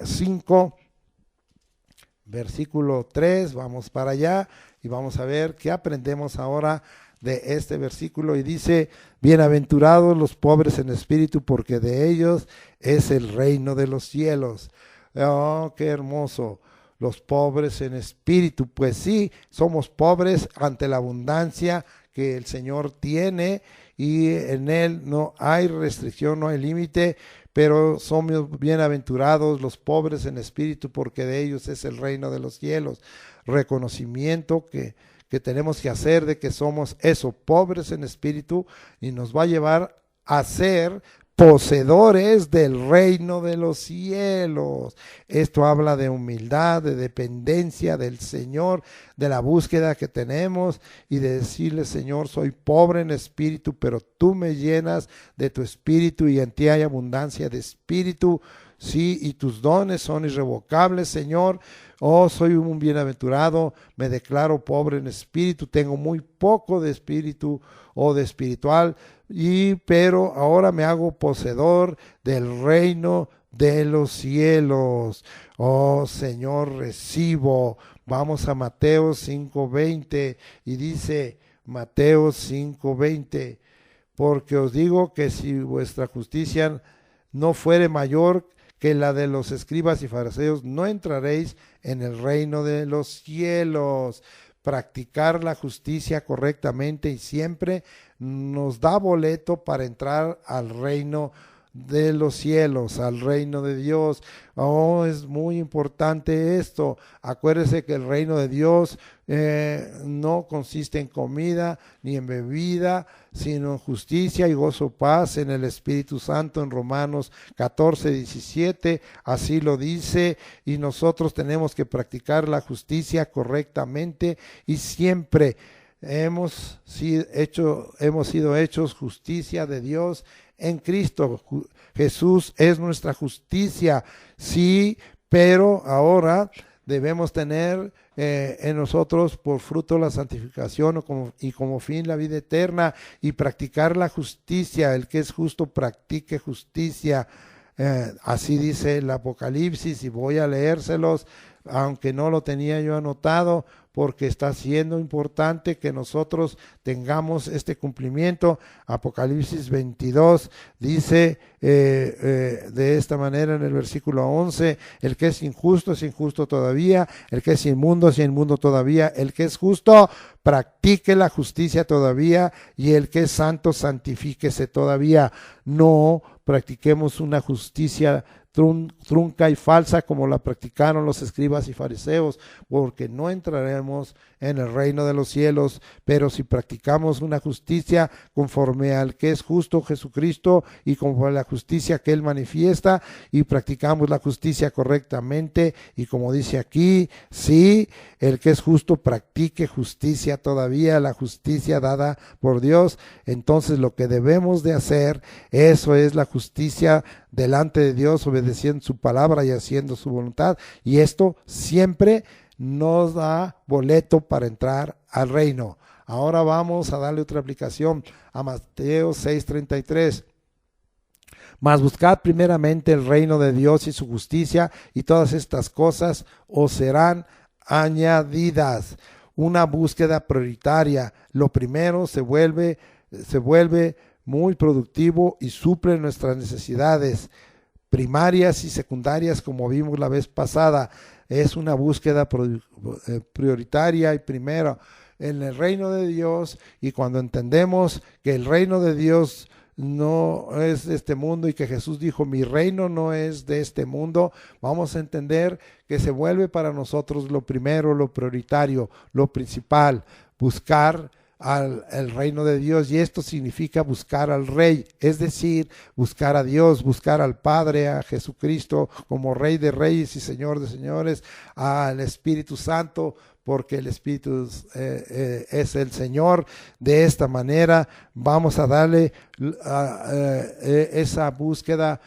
5, versículo 3. Vamos para allá y vamos a ver qué aprendemos ahora de este versículo. Y dice: bienaventurados los pobres en espíritu, porque de ellos es el reino de los cielos. Oh, qué hermoso. Los pobres en espíritu, pues sí, somos pobres ante la abundancia que el Señor tiene y en Él no hay restricción, no hay límite, pero somos bienaventurados los pobres en espíritu, porque de ellos es el reino de los cielos. Reconocimiento que tenemos que hacer de que somos eso, pobres en espíritu, y nos va a llevar a ser poseedores del reino de los cielos. Esto habla de humildad, de dependencia del Señor, de la búsqueda que tenemos y de decirle: Señor, soy pobre en espíritu, pero tú me llenas de tu espíritu y en ti hay abundancia de espíritu. Sí, y tus dones son irrevocables, Señor. Oh, soy un bienaventurado, me declaro pobre en espíritu, tengo muy poco de espíritu o de espiritual, pero ahora me hago poseedor del reino de los cielos. Oh, Señor, recibo. Vamos a Mateo 5:20 y dice Mateo 5:20: porque os digo que si vuestra justicia no fuere mayor que la de los escribas y fariseos, no entraréis en el reino de los cielos. Practicar la justicia correctamente y siempre nos da boleto para entrar al reino de los cielos, al reino de Dios. Oh, es muy importante esto. Acuérdese que el reino de Dios no consiste en comida ni en bebida, sino en justicia y gozo, paz en el Espíritu Santo. En Romanos 14:17 así lo dice, y nosotros tenemos que practicar la justicia correctamente y siempre hemos sido hechos justicia de Dios en Cristo. Jesús es nuestra justicia, sí, pero ahora debemos tener en nosotros por fruto la santificación y como fin la vida eterna, y practicar la justicia. El que es justo practique justicia. Así dice el Apocalipsis, y voy a leérselos, aunque no lo tenía yo anotado, porque está siendo importante que nosotros tengamos este cumplimiento. Apocalipsis 22 dice de esta manera en el versículo 11: el que es injusto todavía, el que es inmundo es inmundo todavía, el que es justo practique la justicia todavía, y el que es santo santifíquese todavía. No practiquemos una justicia trunca y falsa como la practicaron los escribas y fariseos, porque no entraremos en el reino de los cielos. Pero si practicamos una justicia conforme al que es justo, Jesucristo, y conforme a la justicia que Él manifiesta, y practicamos la justicia correctamente, y como dice aquí, sí, el que es justo practique justicia todavía, la justicia dada por Dios. Entonces lo que debemos de hacer, eso es la justicia delante de Dios, obedeciendo su palabra y haciendo su voluntad, y esto siempre nos da boleto para entrar al reino. Ahora vamos a darle otra aplicación a Mateo 6:33. Mas buscad primeramente el reino de Dios y su justicia, y todas estas cosas os serán añadidas. Una búsqueda prioritaria. Lo primero se vuelve muy productivo y suple nuestras necesidades primarias y secundarias, como vimos la vez pasada. Es una búsqueda prioritaria y primero en el reino de Dios. Y cuando entendemos que el reino de Dios no es de este mundo, y que Jesús dijo: mi reino no es de este mundo, vamos a entender que se vuelve para nosotros lo primero, lo prioritario, lo principal. Buscar al el reino de Dios, y esto significa buscar al Rey, es decir, buscar a Dios, buscar al Padre, a Jesucristo como Rey de Reyes y Señor de Señores, al Espíritu Santo, porque el Espíritu es el Señor. De esta manera vamos a darle esa búsqueda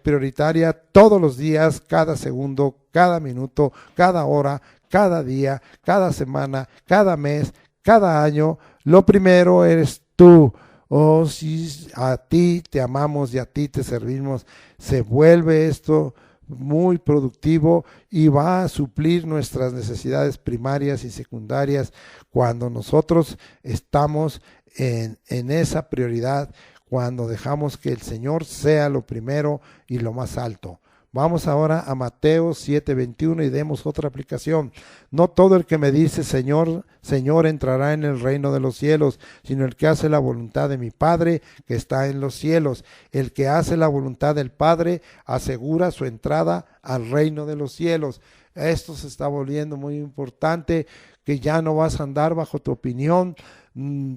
prioritaria todos los días, cada segundo, cada minuto, cada hora, cada día, cada semana, cada mes, cada año. Lo primero eres tú. Oh, si a ti te amamos y a ti te servimos, se vuelve esto muy productivo y va a suplir nuestras necesidades primarias y secundarias cuando nosotros estamos en esa prioridad, cuando dejamos que el Señor sea lo primero y lo más alto. Vamos ahora a Mateo 7:21 y demos otra aplicación. No todo el que me dice Señor, Señor entrará en el reino de los cielos, sino el que hace la voluntad de mi Padre que está en los cielos. El que hace la voluntad del Padre asegura su entrada al reino de los cielos. Esto se está volviendo muy importante, que ya no vas a andar bajo tu opinión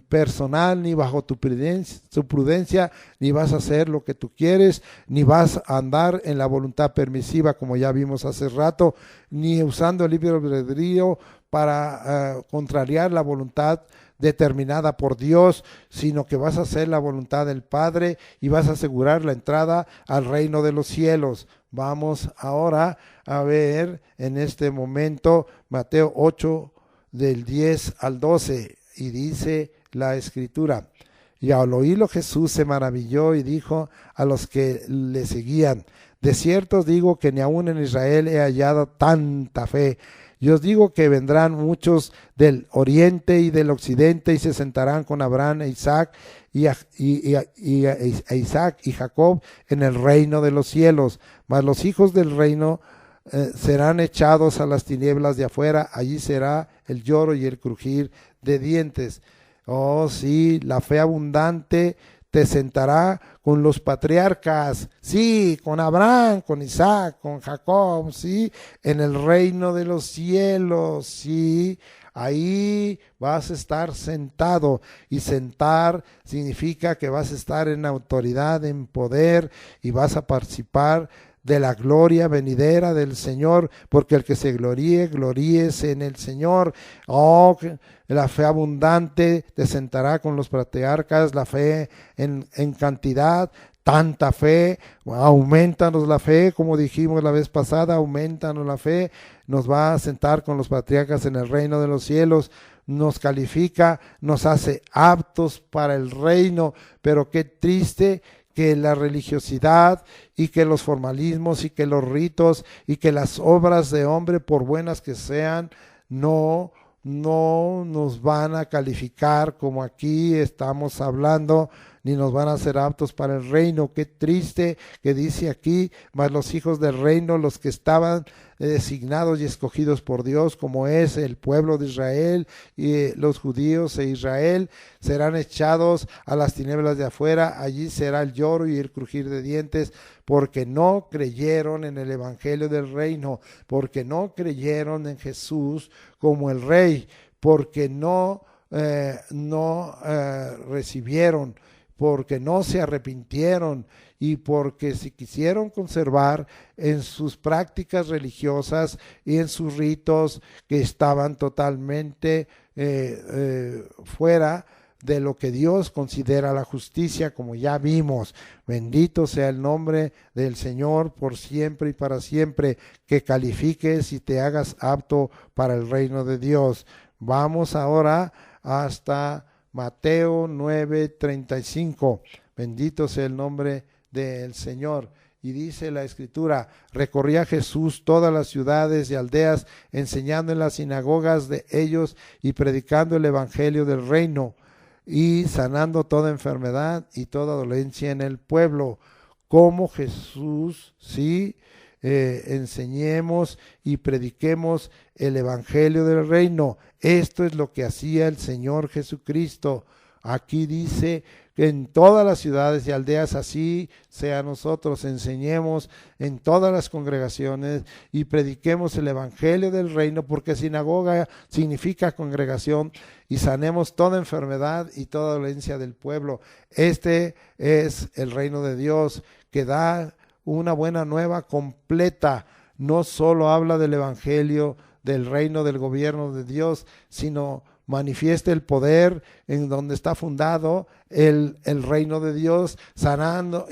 personal, ni bajo tu prudencia, ni vas a hacer lo que tú quieres, ni vas a andar en la voluntad permisiva, como ya vimos hace rato, ni usando el libre albedrío para contrariar la voluntad determinada por Dios, sino que vas a hacer la voluntad del Padre y vas a asegurar la entrada al reino de los cielos. Vamos ahora a ver en este momento Mateo 8 del 10 al 12. Y dice la Escritura: y al oírlo Jesús se maravilló y dijo a los que le seguían: de cierto os digo que ni aun en Israel he hallado tanta fe. Y os digo que vendrán muchos del oriente y del occidente y se sentarán con Abraham e Isaac Isaac y Jacob en el reino de los cielos. Mas los hijos del reino serán echados a las tinieblas de afuera, allí será el lloro y el crujir de dientes. Oh, sí, la fe abundante te sentará con los patriarcas, sí, con Abraham, con Isaac, con Jacob, sí, en el reino de los cielos, sí. Ahí vas a estar sentado, y sentar significa que vas a estar en autoridad, en poder, y vas a participar de la gloria venidera del Señor, porque el que se gloríe, gloríese en el Señor. Oh, la fe abundante te sentará con los patriarcas, la fe en cantidad, tanta fe, aumentanos la fe, como dijimos la vez pasada, aumentanos la fe, nos va a sentar con los patriarcas en el reino de los cielos, nos califica, nos hace aptos para el reino. Pero qué triste que la religiosidad y que los formalismos y que los ritos y que las obras de hombre, por buenas que sean, no nos van a calificar como aquí estamos hablando, ni nos van a ser aptos para el reino. Qué triste que dice aquí: mas los hijos del reino, los que estaban designados y escogidos por Dios, como es el pueblo de Israel y los judíos e Israel, serán echados a las tinieblas de afuera, allí será el lloro y el crujir de dientes, porque no creyeron en el evangelio del reino, porque no creyeron en Jesús como el Rey, porque no recibieron, porque no se arrepintieron, y porque se quisieron conservar en sus prácticas religiosas y en sus ritos, que estaban totalmente fuera de lo que Dios considera la justicia, como ya vimos. Bendito sea el nombre del Señor por siempre y para siempre, que califiques y te hagas apto para el reino de Dios. Vamos ahora hasta Mateo 9:35. Bendito sea el nombre del Señor. Y dice la Escritura: recorría Jesús todas las ciudades y aldeas, enseñando en las sinagogas de ellos y predicando el evangelio del reino, y sanando toda enfermedad y toda dolencia en el pueblo. Como Jesús, sí, enseñemos y prediquemos el evangelio del reino. Esto es lo que hacía el Señor Jesucristo. Aquí dice que en todas las ciudades y aldeas así sea nosotros, enseñemos en todas las congregaciones y prediquemos el evangelio del reino, porque sinagoga significa congregación, y sanemos toda enfermedad y toda dolencia del pueblo. Este es el reino de Dios, que da una buena nueva completa. No solo habla del evangelio, del reino, del gobierno de Dios, sino manifiesta el poder en donde está fundado el reino de Dios, sanando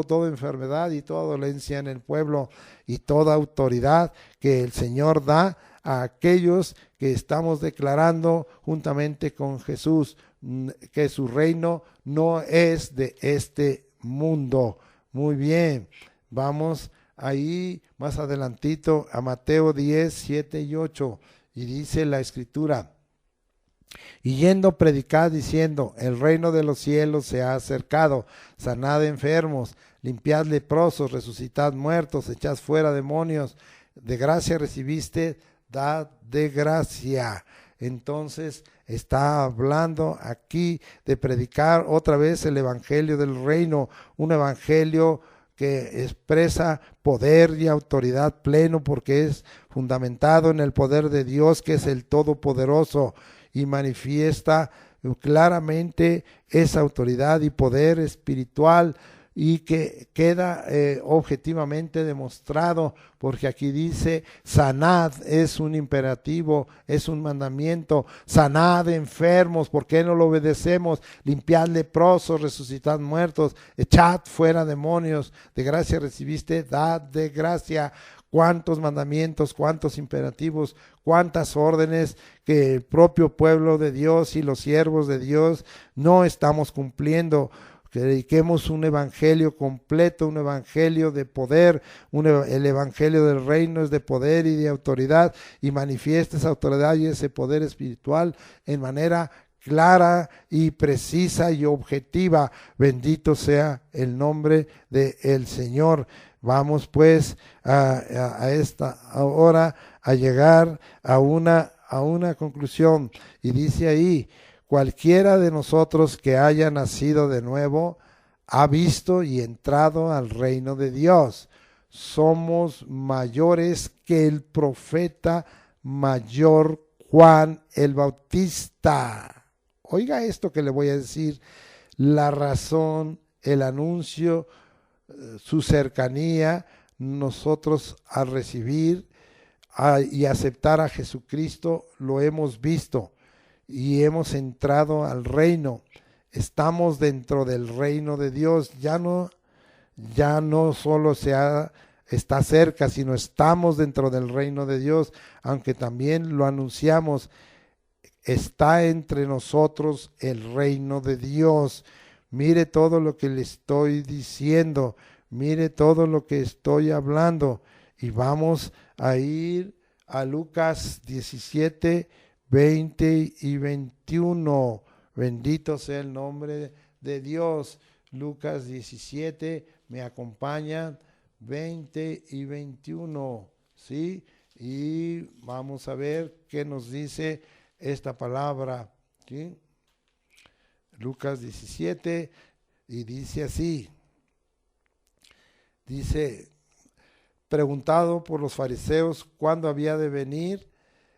toda enfermedad y toda dolencia en el pueblo, y toda autoridad que el Señor da a aquellos que estamos declarando juntamente con Jesús que su reino no es de este mundo. Muy bien, vamos ahí más adelantito a Mateo 10, 7 y 8, y dice la escritura: y yendo predicad diciendo, el reino de los cielos se ha acercado, sanad enfermos, limpiad leprosos, resucitad muertos, echad fuera demonios, de gracia recibiste, dad de gracia. Entonces está hablando aquí de predicar otra vez el evangelio del reino, un evangelio que expresa poder y autoridad pleno, porque es fundamentado en el poder de Dios, que es el Todopoderoso, y manifiesta claramente esa autoridad y poder espiritual, y que queda objetivamente demostrado, porque aquí dice sanad, es un imperativo, es un mandamiento. Sanad enfermos, ¿por qué no lo obedecemos? Limpiad leprosos, resucitad muertos, echad fuera demonios, de gracia recibiste, dad de gracia. Cuántos mandamientos, cuántos imperativos, cuántas órdenes que el propio pueblo de Dios y los siervos de Dios no estamos cumpliendo. Que dediquemos un evangelio completo, un evangelio de poder, el evangelio del reino es de poder y de autoridad, y manifiesta esa autoridad y ese poder espiritual en manera clara y precisa y objetiva. Bendito sea el nombre del Señor. Vamos pues a esta hora a llegar a una conclusión, y dice ahí: cualquiera de nosotros que haya nacido de nuevo ha visto y entrado al reino de Dios. Somos mayores que el profeta mayor Juan el Bautista. Oiga esto que le voy a decir: la razón, el anuncio, su cercanía, nosotros al recibir y aceptar a Jesucristo lo hemos visto y hemos entrado al reino. Estamos dentro del reino de Dios. Ya no solo está cerca, sino estamos dentro del reino de Dios, aunque también lo anunciamos. Está entre nosotros el reino de Dios. Mire todo lo que le estoy diciendo, mire todo lo que estoy hablando, y vamos a ir a Lucas 17, 20 y 21. Bendito sea el nombre de Dios. Lucas 17, me acompañan 20 y 21, ¿sí? Y vamos a ver qué nos dice esta palabra, ¿sí? Lucas 17, y dice así, dice: preguntado por los fariseos cuándo había de venir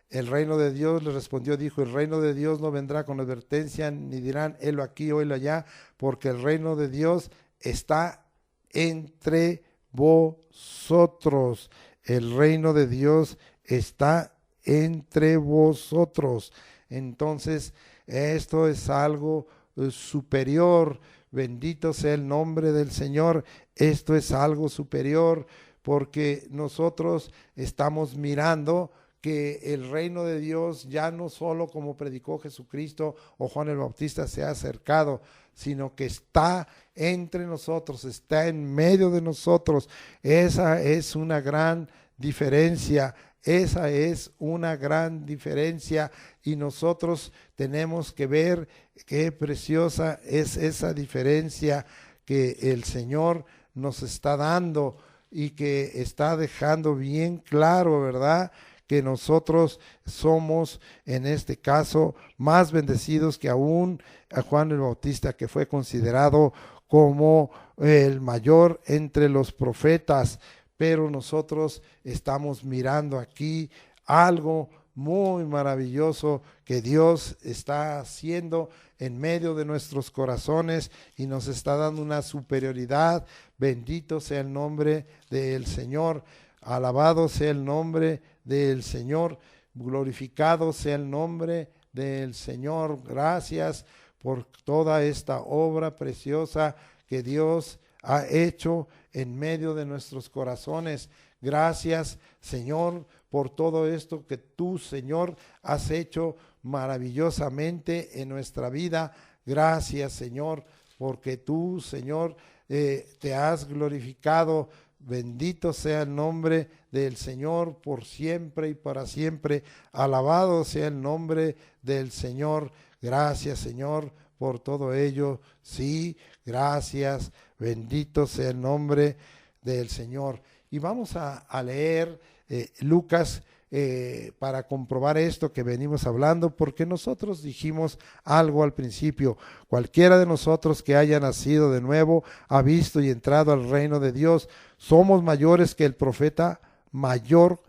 el reino de Dios, le respondió, dijo: el reino de Dios no vendrá con advertencia, ni dirán helo aquí o helo allá, porque el reino de Dios está entre vosotros. El reino de Dios está entre vosotros. Entonces, esto es algo superior. Bendito sea el nombre del Señor. Esto es algo superior, porque nosotros estamos mirando que el reino de Dios ya no solo, como predicó Jesucristo o Juan el Bautista, se ha acercado, sino que está entre nosotros, está en medio de nosotros. Esa es una gran diferencia. Esa es una gran diferencia, y nosotros tenemos que ver qué preciosa es esa diferencia que el Señor nos está dando y que está dejando bien claro, ¿verdad? que nosotros somos, en este caso, más bendecidos que aún a Juan el Bautista, que fue considerado como el mayor entre los profetas. Pero nosotros estamos mirando aquí algo muy maravilloso que Dios está haciendo en medio de nuestros corazones y nos está dando una superioridad. Bendito sea el nombre del Señor, alabado sea el nombre del Señor, glorificado sea el nombre del Señor. Gracias por toda esta obra preciosa que Dios ha hecho en medio de nuestros corazones. Gracias, Señor, por todo esto que tú, Señor, has hecho maravillosamente en nuestra vida. Gracias, Señor, porque tú, Señor, te has glorificado. Bendito sea el nombre del Señor por siempre y para siempre. Alabado sea el nombre del Señor. Gracias, Señor, por todo ello. Sí, gracias. Bendito sea el nombre del Señor. Y vamos a leer Lucas para comprobar esto que venimos hablando, porque nosotros dijimos algo al principio. Cualquiera de nosotros que haya nacido de nuevo ha visto y entrado al reino de Dios. Somos mayores que el profeta mayor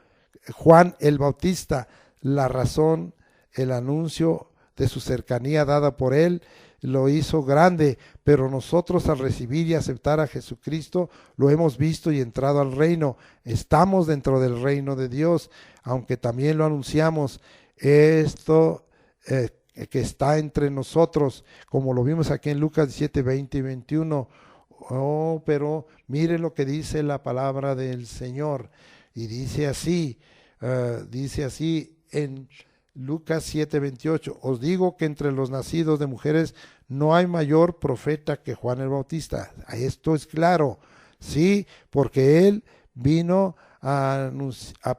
Juan el Bautista. La razón, el anuncio de su cercanía dada por él lo hizo grande, pero nosotros al recibir y aceptar a Jesucristo lo hemos visto y entrado al reino. Estamos dentro del reino de Dios, aunque también lo anunciamos. Esto que está entre nosotros, como lo vimos aquí en Lucas 17, 20 y 21. Oh, pero mire lo que dice la palabra del Señor, y dice así en Lucas 7:28, os digo que entre los nacidos de mujeres no hay mayor profeta que Juan el Bautista. Esto es claro, sí, porque él vino a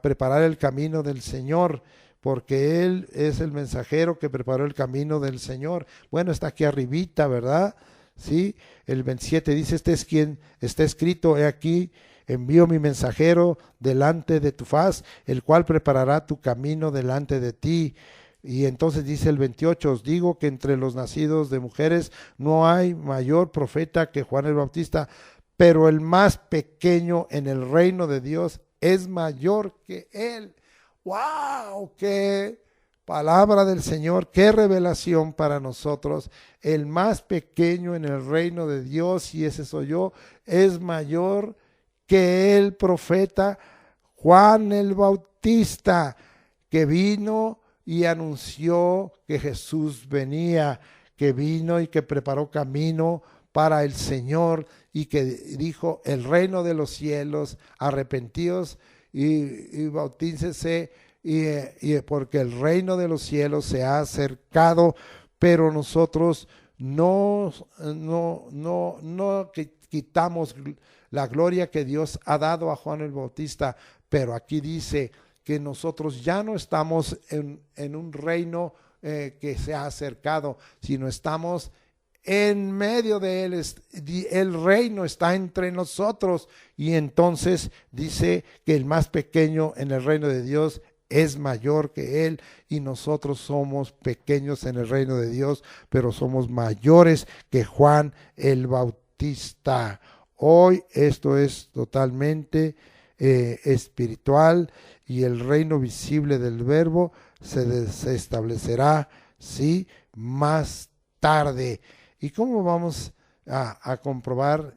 preparar el camino del Señor, porque él es el mensajero que preparó el camino del Señor. Bueno, está aquí arribita, ¿verdad? Sí, el 27 dice, este es quien está escrito, he aquí, envío mi mensajero delante de tu faz, el cual preparará tu camino delante de ti. Y entonces dice el 28, os digo que entre los nacidos de mujeres no hay mayor profeta que Juan el Bautista, pero el más pequeño en el reino de Dios es mayor que él. ¡Wow! ¡Qué palabra del Señor! ¡Qué revelación para nosotros! El más pequeño en el reino de Dios, y ese soy yo, es mayor que el profeta Juan el Bautista, que vino y anunció que Jesús venía, que vino y que preparó camino para el Señor, y que dijo, el reino de los cielos, arrepentíos y bautícese, y porque el reino de los cielos se ha acercado. Pero nosotros no quitamos la gloria que Dios ha dado a Juan el Bautista, pero aquí dice que nosotros ya no estamos en un reino que se ha acercado, sino estamos en medio de él. El reino está entre nosotros, y entonces dice que el más pequeño en el reino de Dios es mayor que él, y nosotros somos pequeños en el reino de Dios, pero somos mayores que Juan el Bautista. Hoy esto es totalmente espiritual, y el reino visible del Verbo se establecerá, sí, más tarde. ¿Y cómo vamos a comprobar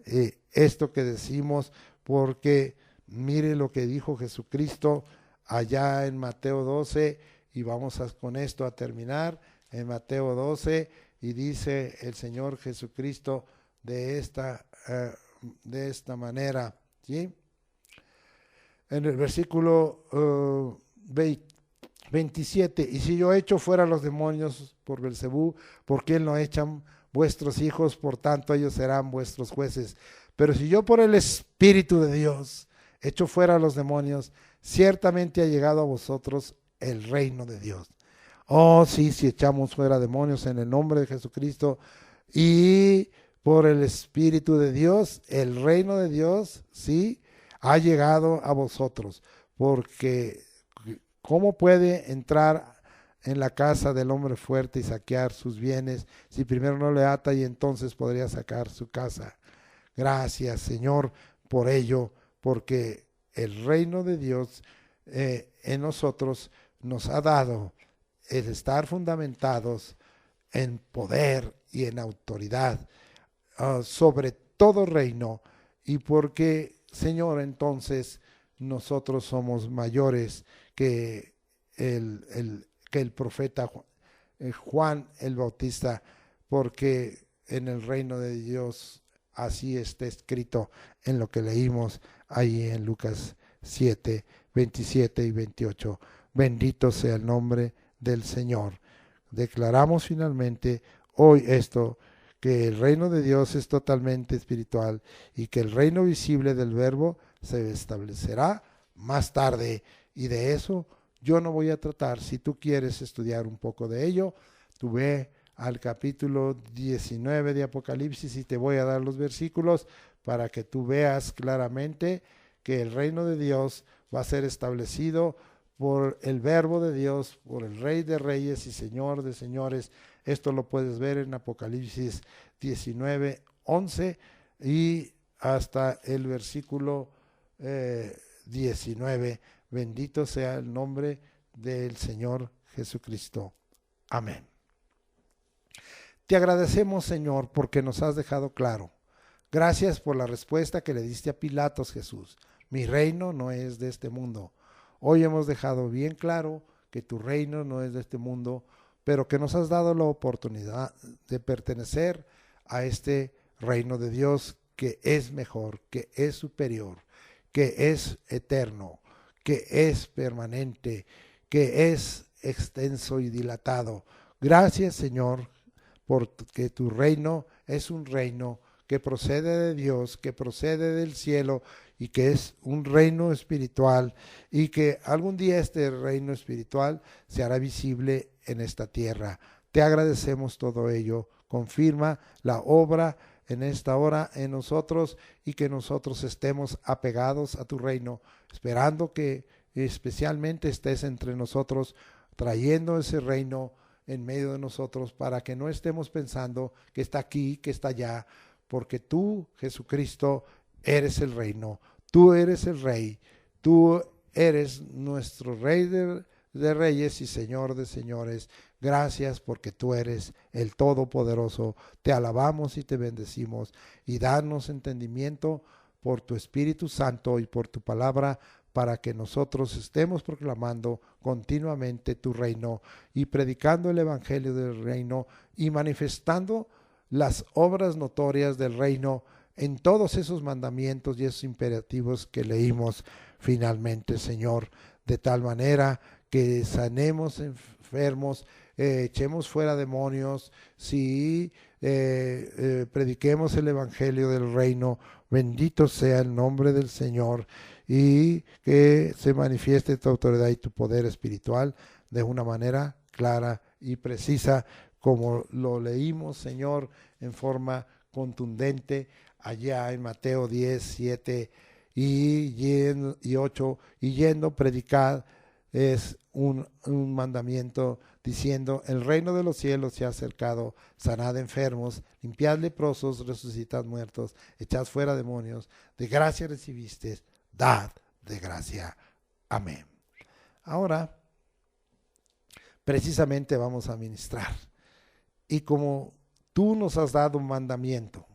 esto que decimos? Porque mire lo que dijo Jesucristo allá en Mateo 12, y vamos con esto a terminar, en Mateo 12, y dice el Señor Jesucristo de esta manera, ¿sí? En el versículo 27, y si yo echo fuera los demonios por Belcebú, ¿por quién lo echan vuestros hijos? Por tanto ellos serán vuestros jueces. Pero si yo por el Espíritu de Dios echo fuera los demonios, ciertamente ha llegado a vosotros el reino de Dios. Oh, sí, si echamos fuera demonios en el nombre de Jesucristo y por el Espíritu de Dios, el reino de Dios, sí, ha llegado a vosotros, porque ¿Cómo puede entrar en la casa del hombre fuerte y saquear sus bienes si primero no le ata y entonces podría sacar su casa? Gracias, Señor, por ello, porque el reino de Dios en nosotros nos ha dado el estar fundamentados en poder y en autoridad sobre todo reino, y porque, Señor, entonces nosotros somos mayores que el profeta Juan el Bautista, porque en el reino de Dios así está escrito en lo que leímos ahí en Lucas 7, 27 y 28. Bendito sea el nombre del Señor. Declaramos finalmente hoy esto, que el reino de Dios es totalmente espiritual y que el reino visible del Verbo se establecerá más tarde, y de eso yo no voy a tratar. Si tú quieres estudiar un poco de ello, tú ve al capítulo 19 de Apocalipsis y te voy a dar los versículos para que tú veas claramente que el reino de Dios va a ser establecido por el Verbo de Dios, por el Rey de Reyes y Señor de Señores. Esto lo puedes ver en Apocalipsis 19, 11 y hasta el versículo 19. Bendito sea el nombre del Señor Jesucristo. Amén. Te agradecemos, Señor, porque nos has dejado claro. Gracias por la respuesta que le diste a Pilatos, Jesús. Mi reino no es de este mundo. Hoy hemos dejado bien claro que tu reino no es de este mundo, pero que nos has dado la oportunidad de pertenecer a este reino de Dios, que es mejor, que es superior, que es eterno, que es permanente, que es extenso y dilatado. Gracias, Señor, porque tu reino es un reino que procede de Dios, que procede del cielo y que es un reino espiritual, y que algún día este reino espiritual se hará visible en esta tierra. Te agradecemos todo ello. Confirma la obra en esta hora en nosotros y que nosotros estemos apegados a tu reino, esperando que especialmente estés entre nosotros, trayendo ese reino en medio de nosotros, para que no estemos pensando que está aquí, que está allá, porque tú, Jesucristo, eres el reino, tú eres el Rey, tú eres nuestro Rey de reyes y Señor de señores. Gracias porque tú eres el Todopoderoso. Te alabamos y te bendecimos, y danos entendimiento por tu Espíritu Santo y por tu palabra, para que nosotros estemos proclamando continuamente tu reino y predicando el evangelio del reino y manifestando las obras notorias del reino en todos esos mandamientos y esos imperativos que leímos finalmente, Señor, de tal manera que sanemos enfermos, echemos fuera demonios, sí, prediquemos el evangelio del reino. Bendito sea el nombre del Señor, y que se manifieste tu autoridad y tu poder espiritual de una manera clara y precisa, como lo leímos, Señor, en forma contundente allá en Mateo 10, 7 y 8, y yendo, predicad, es un mandamiento diciendo: el reino de los cielos se ha acercado, sanad enfermos, limpiad leprosos, resucitad muertos, echad fuera demonios, de gracia recibiste, dad de gracia. Amén. Ahora, precisamente vamos a ministrar, y como tú nos has dado un mandamiento,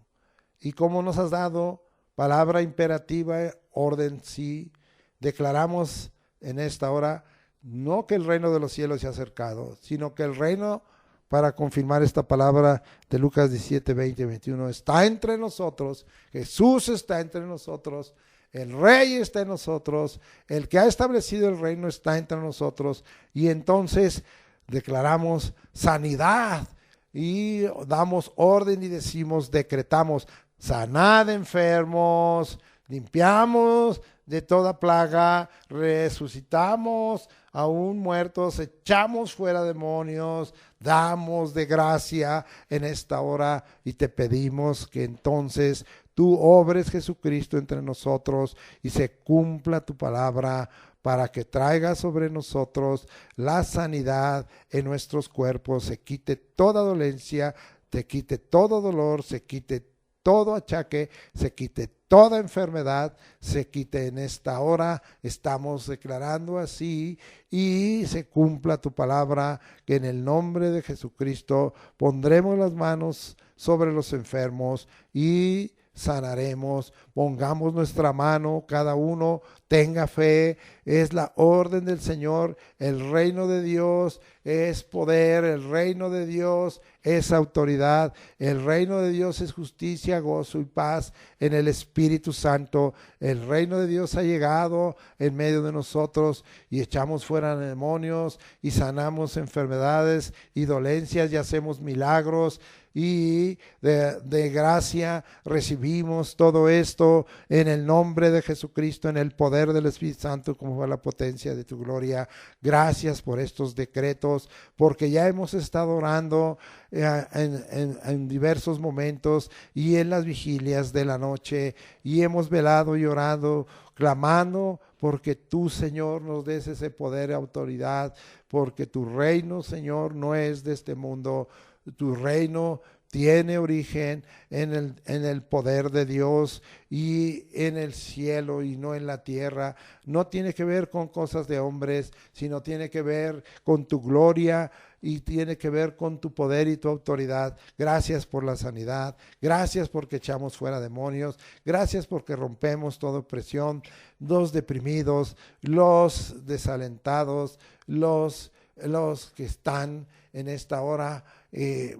y como nos has dado palabra imperativa, orden, sí, declaramos en esta hora no que el reino de los cielos se ha acercado, sino que el reino, para confirmar esta palabra de Lucas 17, 20 y 21, está entre nosotros. Jesús está entre nosotros, el Rey está en nosotros, el que ha establecido el reino está entre nosotros, y entonces declaramos sanidad y damos orden y decimos, decretamos: sanad enfermos, limpiamos de toda plaga, resucitamos aún muertos, echamos fuera demonios, damos de gracia en esta hora, y te pedimos que entonces tú obres, Jesucristo, entre nosotros, y se cumpla tu palabra, para que traiga sobre nosotros la sanidad en nuestros cuerpos, se quite toda dolencia, te quite todo dolor, se quite todo achaque, se quite toda enfermedad, se quite en esta hora. Estamos declarando así y se cumpla tu palabra, que en el nombre de Jesucristo pondremos las manos sobre los enfermos y sanaremos. Pongamos nuestra mano, cada uno tenga fe, es la orden del Señor. El reino de Dios es poder, el reino de Dios es autoridad, el reino de Dios es justicia, gozo y paz en el Espíritu Santo. El reino de Dios ha llegado en medio de nosotros y echamos fuera demonios y sanamos enfermedades y dolencias y hacemos milagros. Y de gracia recibimos todo esto en el nombre de Jesucristo, en el poder del Espíritu Santo, como fue la potencia de tu gloria. Gracias por estos decretos, porque ya hemos estado orando en diversos momentos y en las vigilias de la noche, y hemos velado y orado, clamando porque tú, Señor, nos des ese poder y autoridad, porque tu reino, Señor, no es de este mundo. Tu reino tiene origen en el poder de Dios y en el cielo y no en la tierra. No tiene que ver con cosas de hombres, sino tiene que ver con tu gloria y tiene que ver con tu poder y tu autoridad. Gracias por la sanidad, gracias porque echamos fuera demonios, gracias porque rompemos toda opresión, los deprimidos, los desalentados, los que están en esta hora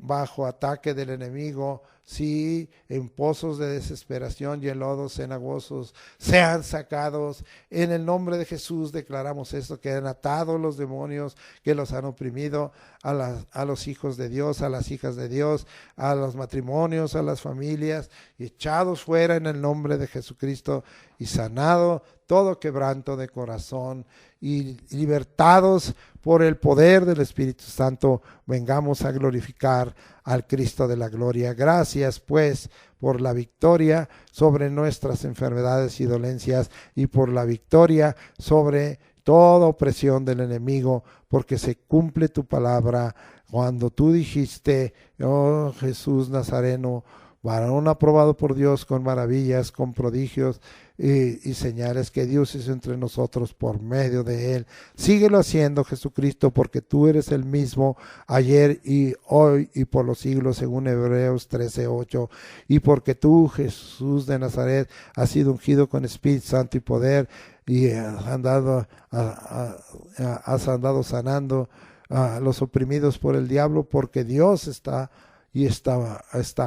bajo ataque del enemigo, sí, en pozos de desesperación y en lodos cenagosos, sean sacados en el nombre de Jesús. Declaramos esto, que han atado los demonios que los han oprimido a los hijos de Dios, a las hijas de Dios, a los matrimonios, a las familias, echados fuera en el nombre de Jesucristo y sanado todo quebranto de corazón y libertados por el poder del Espíritu Santo. Vengamos a glorificar al Cristo de la gloria. Gracias pues por la victoria sobre nuestras enfermedades y dolencias y por la victoria sobre toda opresión del enemigo, porque se cumple tu palabra cuando tú dijiste: oh Jesús Nazareno, varón aprobado por Dios con maravillas, con prodigios y señales que Dios hizo entre nosotros por medio de él. Síguelo haciendo, Jesucristo, porque tú eres el mismo ayer y hoy y por los siglos, según Hebreos 13:8, y porque tú, Jesús de Nazaret, has sido ungido con Espíritu Santo y poder, y has andado sanando a los oprimidos por el diablo, porque Dios está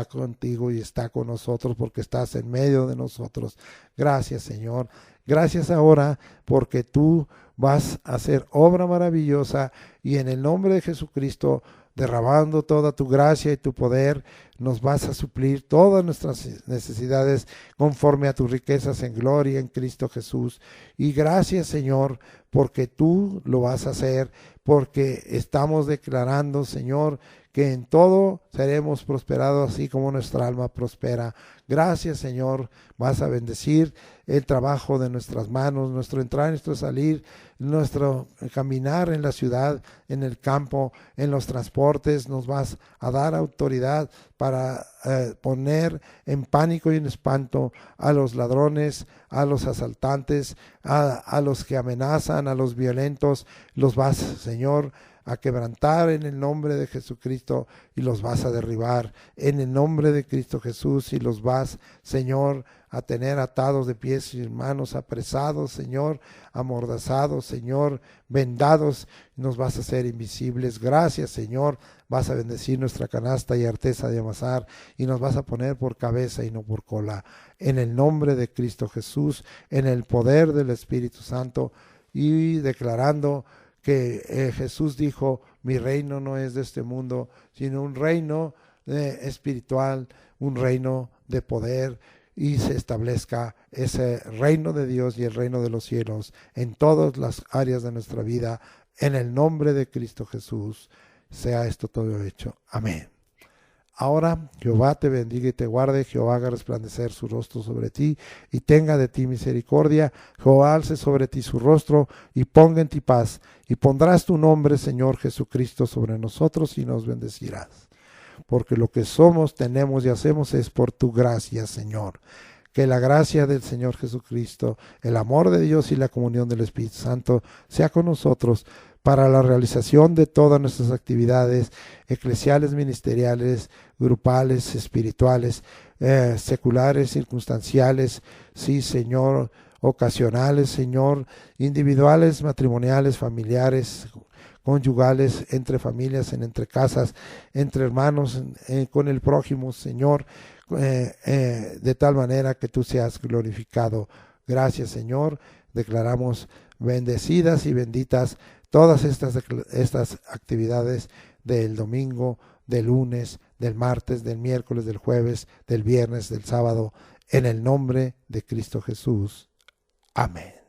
contigo y está con nosotros, porque estás en medio de nosotros. Gracias, Señor. Gracias ahora porque tú vas a hacer obra maravillosa, y en el nombre de Jesucristo, derramando toda tu gracia y tu poder, nos vas a suplir todas nuestras necesidades conforme a tus riquezas en gloria en Cristo Jesús. Y gracias, Señor, porque tú lo vas a hacer, porque estamos declarando, Señor, que en todo seremos prosperados, así como nuestra alma prospera. Gracias, Señor. Vas a bendecir el trabajo de nuestras manos, nuestro entrar y nuestro salir, nuestro caminar en la ciudad, en el campo, en los transportes. Nos vas a dar autoridad para poner en pánico y en espanto a los ladrones, a los asaltantes, a los que amenazan, a los violentos. Los vas, Señor, a quebrantar en el nombre de Jesucristo, y los vas a derribar en el nombre de Cristo Jesús, y los vas, Señor, a tener atados de pies y manos, apresados, Señor, amordazados, Señor, vendados. Nos vas a hacer invisibles. Gracias, Señor. Vas a bendecir nuestra canasta y arteza de amasar, y nos vas a poner por cabeza y no por cola, en el nombre de Cristo Jesús, en el poder del Espíritu Santo, y declarando que Jesús dijo: mi reino no es de este mundo, sino un reino espiritual, un reino de poder, y se establezca ese reino de Dios y el reino de los cielos en todas las áreas de nuestra vida, en el nombre de Cristo Jesús. Sea esto todo hecho. Amén. Ahora Jehová te bendiga y te guarde, Jehová haga resplandecer su rostro sobre ti y tenga de ti misericordia, Jehová alce sobre ti su rostro y ponga en ti paz, y pondrás tu nombre, Señor Jesucristo, sobre nosotros y nos bendecirás. Porque lo que somos, tenemos y hacemos es por tu gracia, Señor. Que la gracia del Señor Jesucristo, el amor de Dios y la comunión del Espíritu Santo sea con nosotros para la realización de todas nuestras actividades eclesiales, ministeriales, grupales, espirituales, seculares, circunstanciales, sí, Señor, ocasionales, Señor, individuales, matrimoniales, familiares, conyugales, entre familias, entre casas, entre hermanos, con el prójimo, Señor, de tal manera que tú seas glorificado. Gracias, Señor. Declaramos bendecidas y benditas todas estas actividades del domingo, del lunes, del martes, del miércoles, del jueves, del viernes, del sábado, en el nombre de Cristo Jesús. Amén.